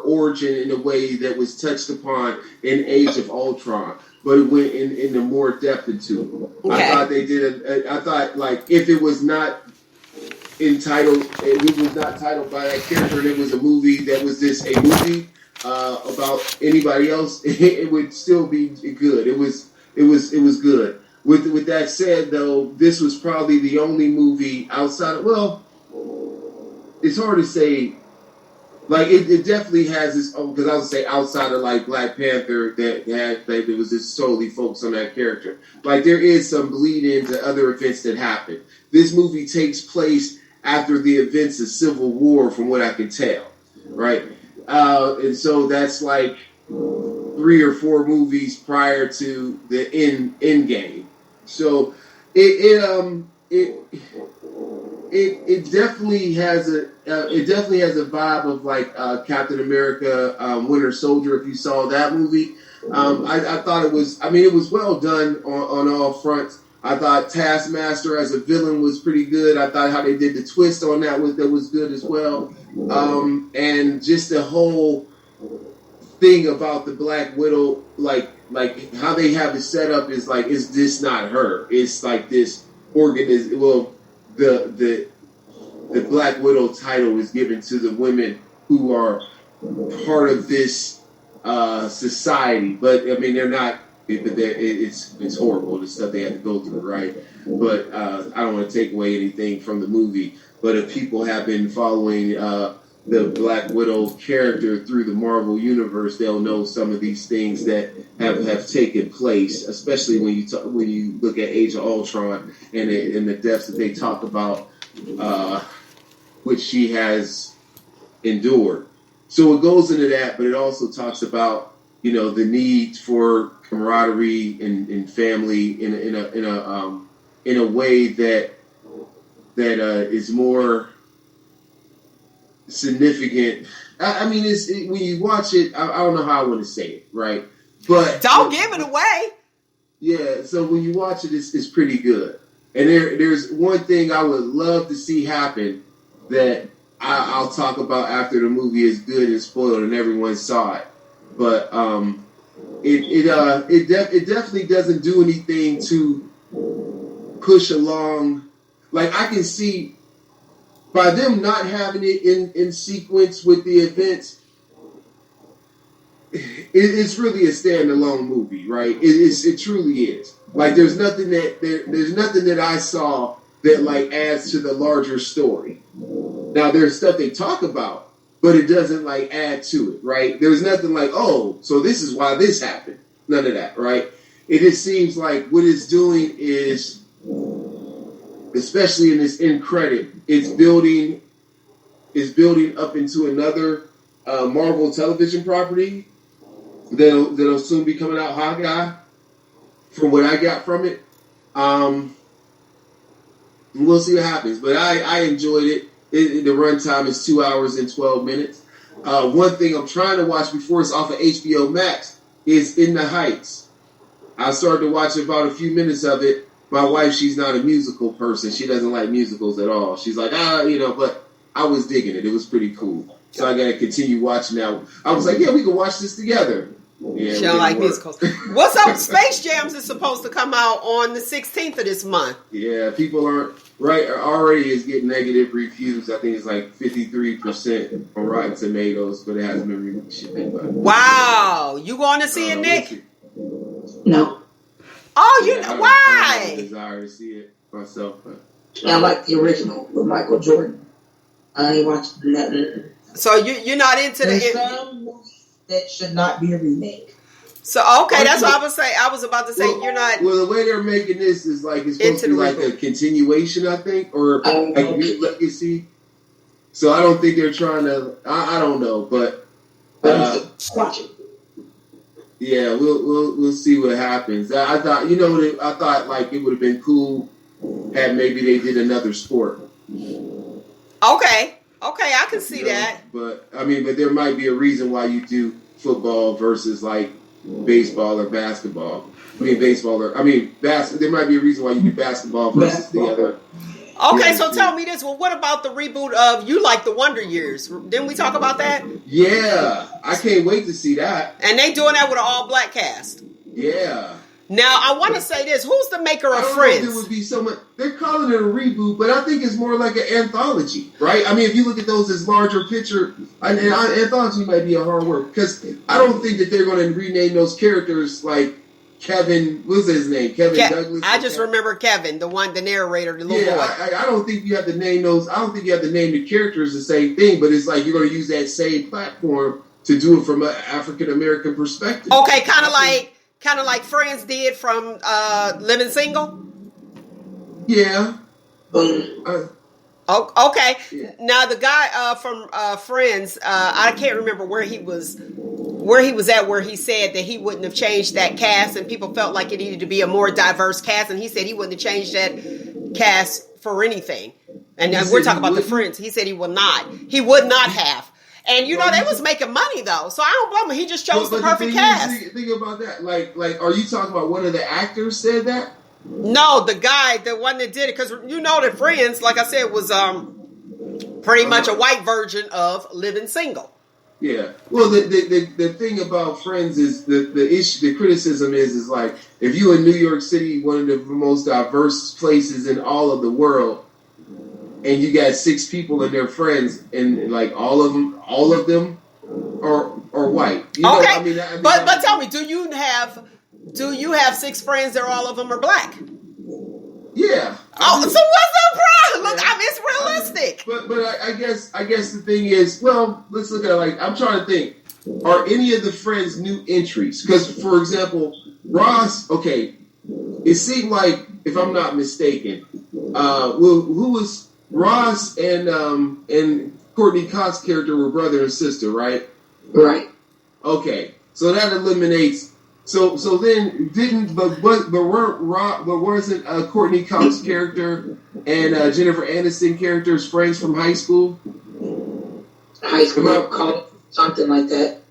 S3: origin in a way that was touched upon in Age of Ultron, but it went in a more depth into it. Okay. I thought they did I thought, like, if it was not entitled. It was not titled by that character, and it was a movie that was just a movie about anybody else, it would still be good. It was good. With that said, though, this was probably the only movie outside of, well, it's hard to say. Like it definitely has its own, because I would say outside of like Black Panther that it was just solely focused on that character. Like there is some bleed into other events that happen. This movie takes place after the events of Civil War, from what I can tell, right? And so that's like 3 or 4 movies prior to the end game. So it definitely has a vibe of like Captain America, Winter Soldier. If you saw that movie, I thought it was. I mean, it was well done on all fronts. I thought Taskmaster as a villain was pretty good. I thought how they did the twist on that was good as well. And just the whole thing about the Black Widow, like how they have it set up is like, is this not her? It's like this organism. Well, the Black Widow title is given to the women who are part of this society, but I mean they're not. It's horrible, the stuff they have to go through, right? But I don't want to take away anything from the movie. But if people have been following the Black Widow character through the Marvel universe, they'll know some of these things that have taken place, especially when you look at Age of Ultron and the depths that they talk about, which she has endured. So it goes into that, but it also talks about, you know, the need for camaraderie and family in a way that is more significant. I mean, when you watch it, I don't know how I want to say it, right? But
S1: don't give it away.
S3: Yeah, so when you watch it, it's pretty good. And there's one thing I would love to see happen that I'll talk about after the movie is good and spoiled and everyone saw it. But it definitely doesn't do anything to push along. Like I can see by them not having it in sequence with the events, it's really a standalone movie, right? It truly is. Like there's nothing that I saw that like adds to the larger story. Now there's stuff they talk about, but it doesn't like add to it, right? There's nothing like, oh, so this is why this happened. None of that, right? It just seems like what it's doing is, especially in this end credit, it's building up into another Marvel television property that'll soon be coming out, Hawkeye. From what I got from it, we'll see what happens. But I enjoyed it. The runtime is 2 hours and 12 minutes. One thing I'm trying to watch before it's off of HBO Max is In the Heights. I started to watch about a few minutes of it. My wife, she's not a musical person. She doesn't like musicals at all. She's like, but I was digging it. It was pretty cool. So I got to continue watching now. I was like, yeah, we can watch this together. Yeah,
S1: she don't like musicals. What's up? Space Jams is supposed to come out on the 16th of this month.
S3: Yeah, people already is getting negative reviews. I think it's like 53% on Rotten Tomatoes, but it hasn't been released yet.
S1: Wow, you going to see it, Nick?
S2: No.
S1: Oh, why?
S3: I have a desire to see it myself.
S2: I like the original with Michael Jordan. I ain't watched nothing.
S1: So you're not into
S2: There's some movies that should not be a remake.
S1: So okay, that's what I was saying. I was about to say you're not.
S3: Well, the way they're making this is like it's supposed to be like a continuation, I think, or like new legacy. So I don't think they're trying to. I don't know, but
S2: watch it.
S3: Yeah, we'll see what happens. I thought I thought like it would have been cool had maybe they did another sport.
S1: Okay, I can see that.
S3: But I mean, but there might be a reason why you do football versus like baseball or basketball. There might be a reason why you do basketball versus the other.
S1: Okay, so tell me this. Well, what about the reboot of You Like the Wonder Years? Didn't we talk about that?
S3: Yeah, I can't wait to see that.
S1: And they doing that with an all-black cast.
S3: Yeah.
S1: Now, I want to say this. Who's the maker of
S3: I don't
S1: Friends?
S3: know if it would be so much. They're calling it a reboot, but I think it's more like an anthology, right? I mean, if you look at those as larger picture, anthology might be a hard word because I don't think that they're going to rename those characters like Kevin. What's his name? Kevin Douglas.
S1: I just remember Kevin, the narrator, the little boy.
S3: I don't think you have to name those. I don't think you have to name the characters the same thing, but it's like you're going to use that same platform to do it from an African American perspective.
S1: Okay, kind of like Friends did from Living Single.
S3: Yeah.
S1: Okay.
S3: Yeah.
S1: Now the guy from Friends, I can't remember where he was at, where he said that he wouldn't have changed that cast, and people felt like it needed to be a more diverse cast, and he said he wouldn't have changed that cast for anything. And we're talking about the Friends. He said he would not. He would not have. And they was making money though, so I don't blame him. He just chose the perfect cast.
S3: Think about that. Like, are you talking about one of the actors said that?
S1: No, the guy, the one that did it, because that Friends, like I said, was pretty much a white version of Living Single.
S3: Yeah. Well, the thing about Friends is the issue, the criticism is like if you in New York City, one of the most diverse places in all of the world. And you got 6 people and their friends, and like all of them are white.
S1: Okay, but tell me, do you have 6 friends that all of them are black?
S3: Yeah.
S1: So what's the problem? Look, it's realistic.
S3: But I guess the thing is, well, let's look at it like I'm trying to think. Are any of the friends new entries? Because for example, Ross. Okay, it seemed like if I'm not mistaken, who was Ross and Courtney Cox's character were brother and sister, right?
S2: Right.
S3: Okay, so that eliminates. So then wasn't Courtney Cox's character and Jennifer Aniston characters friends from high school?
S2: High school, something like that.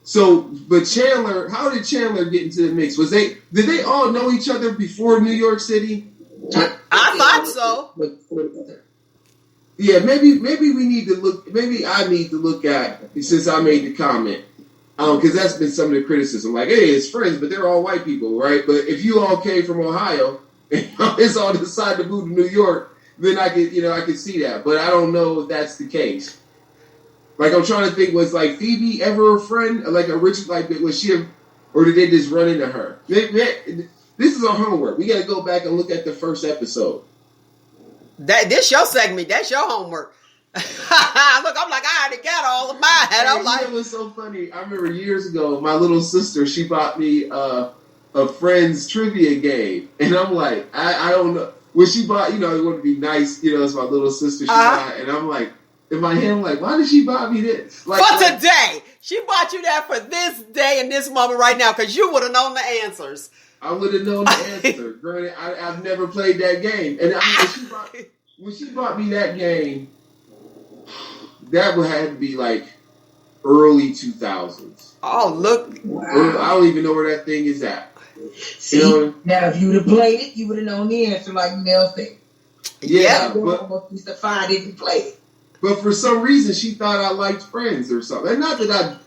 S3: So, but Chandler, how did Chandler get into the mix? Did they all know each other before New York City?
S1: I thought so.
S3: Yeah, maybe we need to look. Maybe I need to look at, since I made the comment, because that's been some of the criticism. Like, hey, it's Friends, but they're all white people, right? But if you all came from Ohio and it's all decided to move to New York, then I could see that. But I don't know if that's the case. Like, I'm trying to think, was like Phoebe ever a friend? Like was she, or did they just run into her? This is our homework. We got to go back and look at the first episode.
S1: This your segment. That's your homework. Look, I'm like, I already got all of mine. I'm like,
S3: it was so funny. I remember years ago, my little sister, she bought me a Friends trivia game, and I'm like, I don't know. When she bought, it would be nice, it's my little sister. She bought, and I'm like, in my head, I'm like, why did she buy me this? Like,
S1: for today. She bought you that for this day and this moment right now, because you would have known the answers.
S3: I would have known the answer. Granted, I've never played that game. And when she bought me that game, that would have to be like early 2000s.
S1: Oh, look.
S2: Wow.
S3: I don't even know where that thing is at.
S2: See, now if you would have played it, you would have known the answer like Mel said.
S3: Yeah,
S2: but used to find it and play it.
S3: But for some reason, she thought I liked Friends or something. And not that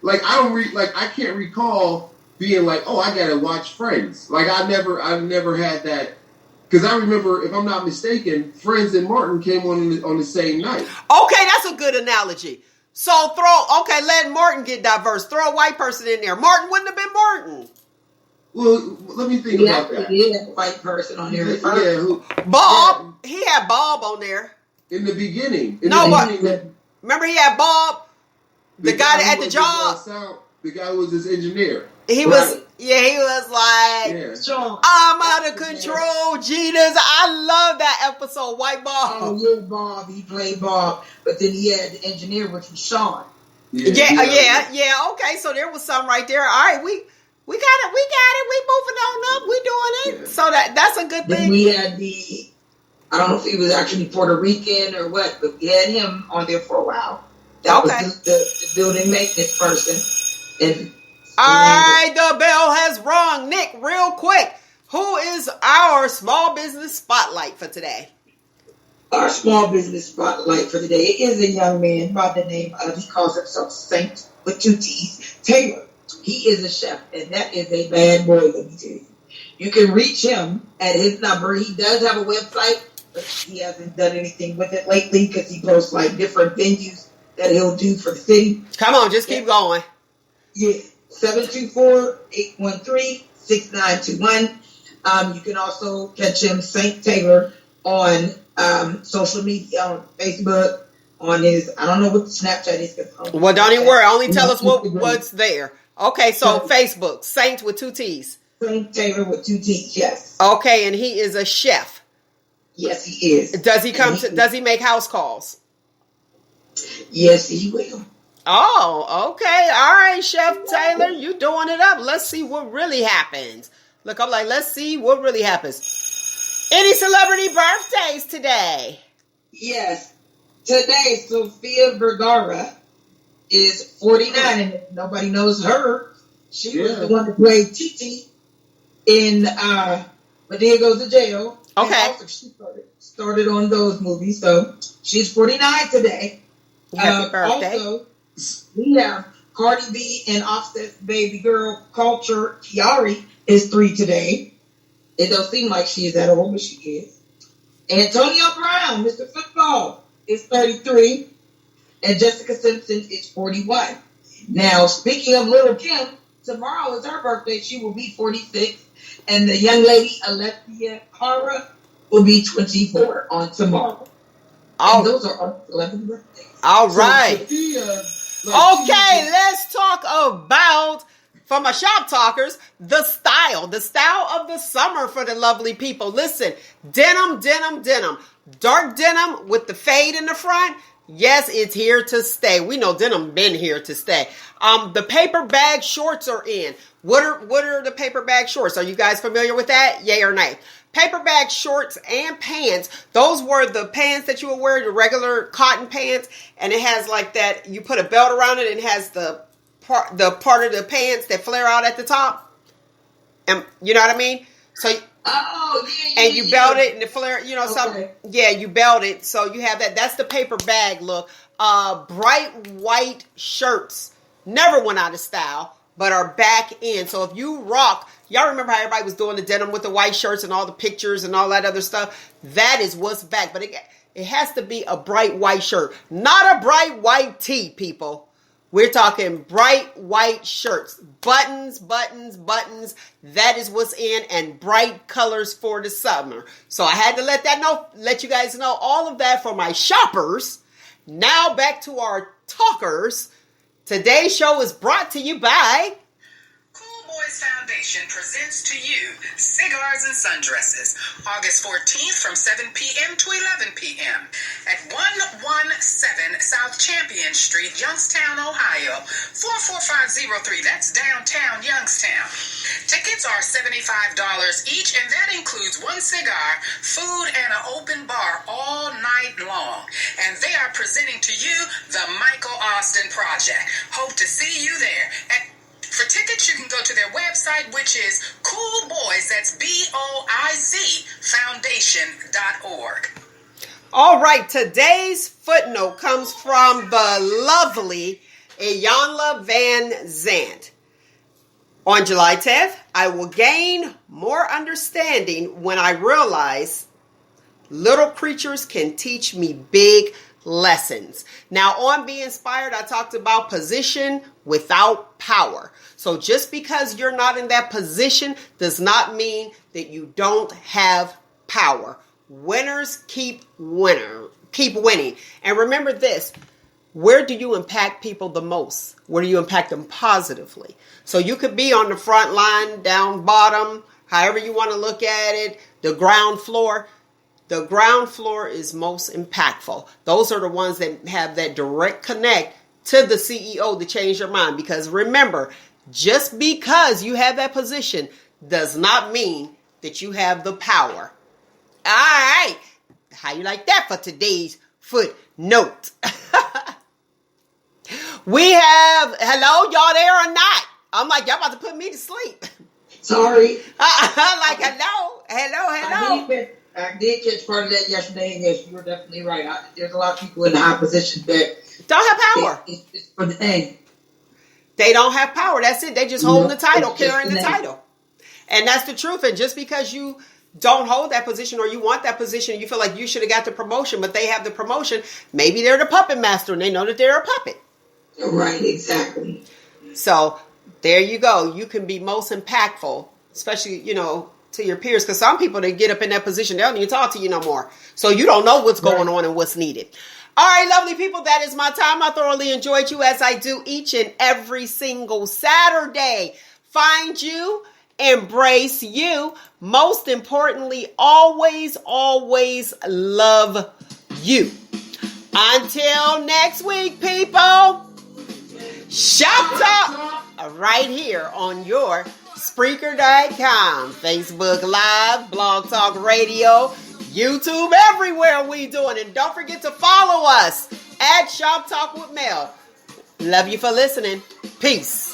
S3: I can't recall being like, oh, I gotta watch Friends. Like I never had that, because I remember, if I'm not mistaken, Friends and Martin came on the same night.
S1: Okay, that's a good analogy. So let Martin get diverse. Throw a white person in there. Martin wouldn't have been Martin.
S3: Well, let me think about that.
S2: He had a white person on there.
S3: Yeah,
S1: Bob. Yeah. He had Bob on there
S3: in the beginning.
S1: Remember he had Bob, the guy at the job.
S3: The guy was his engineer.
S1: He was like, I'm out of control, Jesus. I love that episode, White Bob.
S2: Oh, yeah, Bob. He played Bob. But then he had the engineer, which was Sean.
S1: Yeah. Okay, so there was some right there. All right, we got it. We moving on up. We doing it. Yeah. So that's a good thing.
S2: Then we had I don't know if he was actually Puerto Rican or what, but we had him on there for a while. That was the building maintenance person. And
S1: all right, the bell has rung. Nick, real quick, who is our small business spotlight for today?
S2: Our small business spotlight for today is a young man by the name of, he calls himself Saint with 2 T's, Taylor. He is a chef, and that is a bad boy, let me tell you. You can reach him at his number. He does have a website, but he hasn't done anything with it lately because he posts like different venues that he'll do for the city.
S1: Come on, just keep going.
S2: Yeah, 724-813-6921. You can also catch him, St. Taylor, on social media, on Facebook, on his, I don't know what the Snapchat is.
S1: Well, don't even worry. Only tell us what's there. Okay, so Facebook, Saint with 2 T's.
S2: St. Taylor with 2 T's, yes.
S1: Okay, and he is a chef.
S2: Yes, he is.
S1: Does he does he make house calls?
S2: Yes, he will.
S1: Oh, okay. All right, Chef Taylor, you doing it up. Let's see what really happens. Look, I'm like, let's see what really happens. Any celebrity birthdays today?
S2: Yes. Today, Sofia Vergara is 49, and if nobody knows her, she was the one that played Titi in Medea Goes to Jail.
S1: Okay.
S2: And also she started on those movies, so she's 49 today.
S1: Happy birthday.
S2: Also, we have Cardi B and Offset's baby girl, Culture Kiari, is 3 today. It don't seem like she is that old, but she is. Antonio Brown, Mr. Football, is 33. And Jessica Simpson is 41. Now, speaking of Little Kim, tomorrow is her birthday. She will be 46. And the young lady, Alethea Cara, will be 24 on tomorrow. And those are our 11 birthdays.
S1: All right.
S3: So,
S1: okay, let's talk about, for my shop talkers, the style of the summer for the lovely people. Listen, denim, dark denim with the fade in the front. Yes, it's here to stay. We know denim been here to stay. The paper bag shorts are in. What are the paper bag shorts? Are you guys familiar with that? Yay or nay? Paper bag shorts and pants. Those were the pants that you would wear, the regular cotton pants, and it has like that. You put a belt around it and it has the part of the pants that flare out at the top. And you know what I mean? So. And you belt it and the flare, something. Yeah, you belt it. So you have that. That's the paper bag look. Bright white shirts never went out of style, but are back in. So if you rock, y'all remember how everybody was doing the denim with the white shirts and all the pictures and all that other stuff? That is what's back. But it has to be a bright white shirt, not a bright white tee, people. We're talking bright white shirts, buttons. That is what's in, and bright colors for the summer. So I had to let you guys know all of that for my shoppers. Now back to our talkers. Today's show is brought to you by
S5: Cool Boys Foundation presents to you Cigars and Sundresses, August 14th from 7 p.m. to 11 p.m. at 117 South Champion Street, Youngstown, Ohio, 44503. That's downtown Youngstown. Tickets are $75 each, and that includes one cigar, food, and an open bar all night long. And they are presenting to you the Michael Austin Project. Hope to see you there. And for tickets, you can go to their website, which is Cool Boys, that's BOIZ, foundation.org.
S1: All right, today's footnote comes from the lovely Iyanla Van Zandt. On July 10th, I will gain more understanding when I realize little creatures can teach me big lessons. Now, on Be Inspired, I talked about position without power. So just because you're not in that position does not mean that you don't have power. Winners keep winning. And remember this, where do you impact people the most? Where do you impact them positively? So you could be on the front line, down bottom, however you want to look at it, the ground floor. The ground floor is most impactful. Those are the ones that have that direct connect to the CEO to change your mind. Because remember, just because you have that position does not mean that you have the power. All right. How you like that for today's footnote? We have, hello, y'all there or not? I'm like, y'all about to put me to sleep.
S2: Sorry.
S1: Like, hello.
S2: I did catch part of that yesterday, and yes, you were definitely right. There's a lot of people in high positions that
S1: don't have power.
S2: It's for the thing.
S1: They don't have power. That's it. They just holding the title,
S2: It's just
S1: carrying the
S2: name.
S1: title. And that's the truth. And just because you don't hold that position or you want that position, you feel like you should have got the promotion, but they have the promotion. Maybe they're the puppet master and they know that they're a puppet.
S2: Right, exactly.
S1: So there you go. You can be most impactful, especially, to your peers. Because some people, they get up in that position, they don't even talk to you no more. So you don't know what's going on and what's needed. All right, lovely people, that is my time. I thoroughly enjoyed you as I do each and every single Saturday. Find you, embrace you. Most importantly, always, always love you. Until next week, people. Shop Talk right here on your Spreaker.com, Facebook Live, Blog Talk Radio, YouTube, everywhere we doing. And don't forget to follow us at Shop Talk with Mel. Love you for listening. Peace.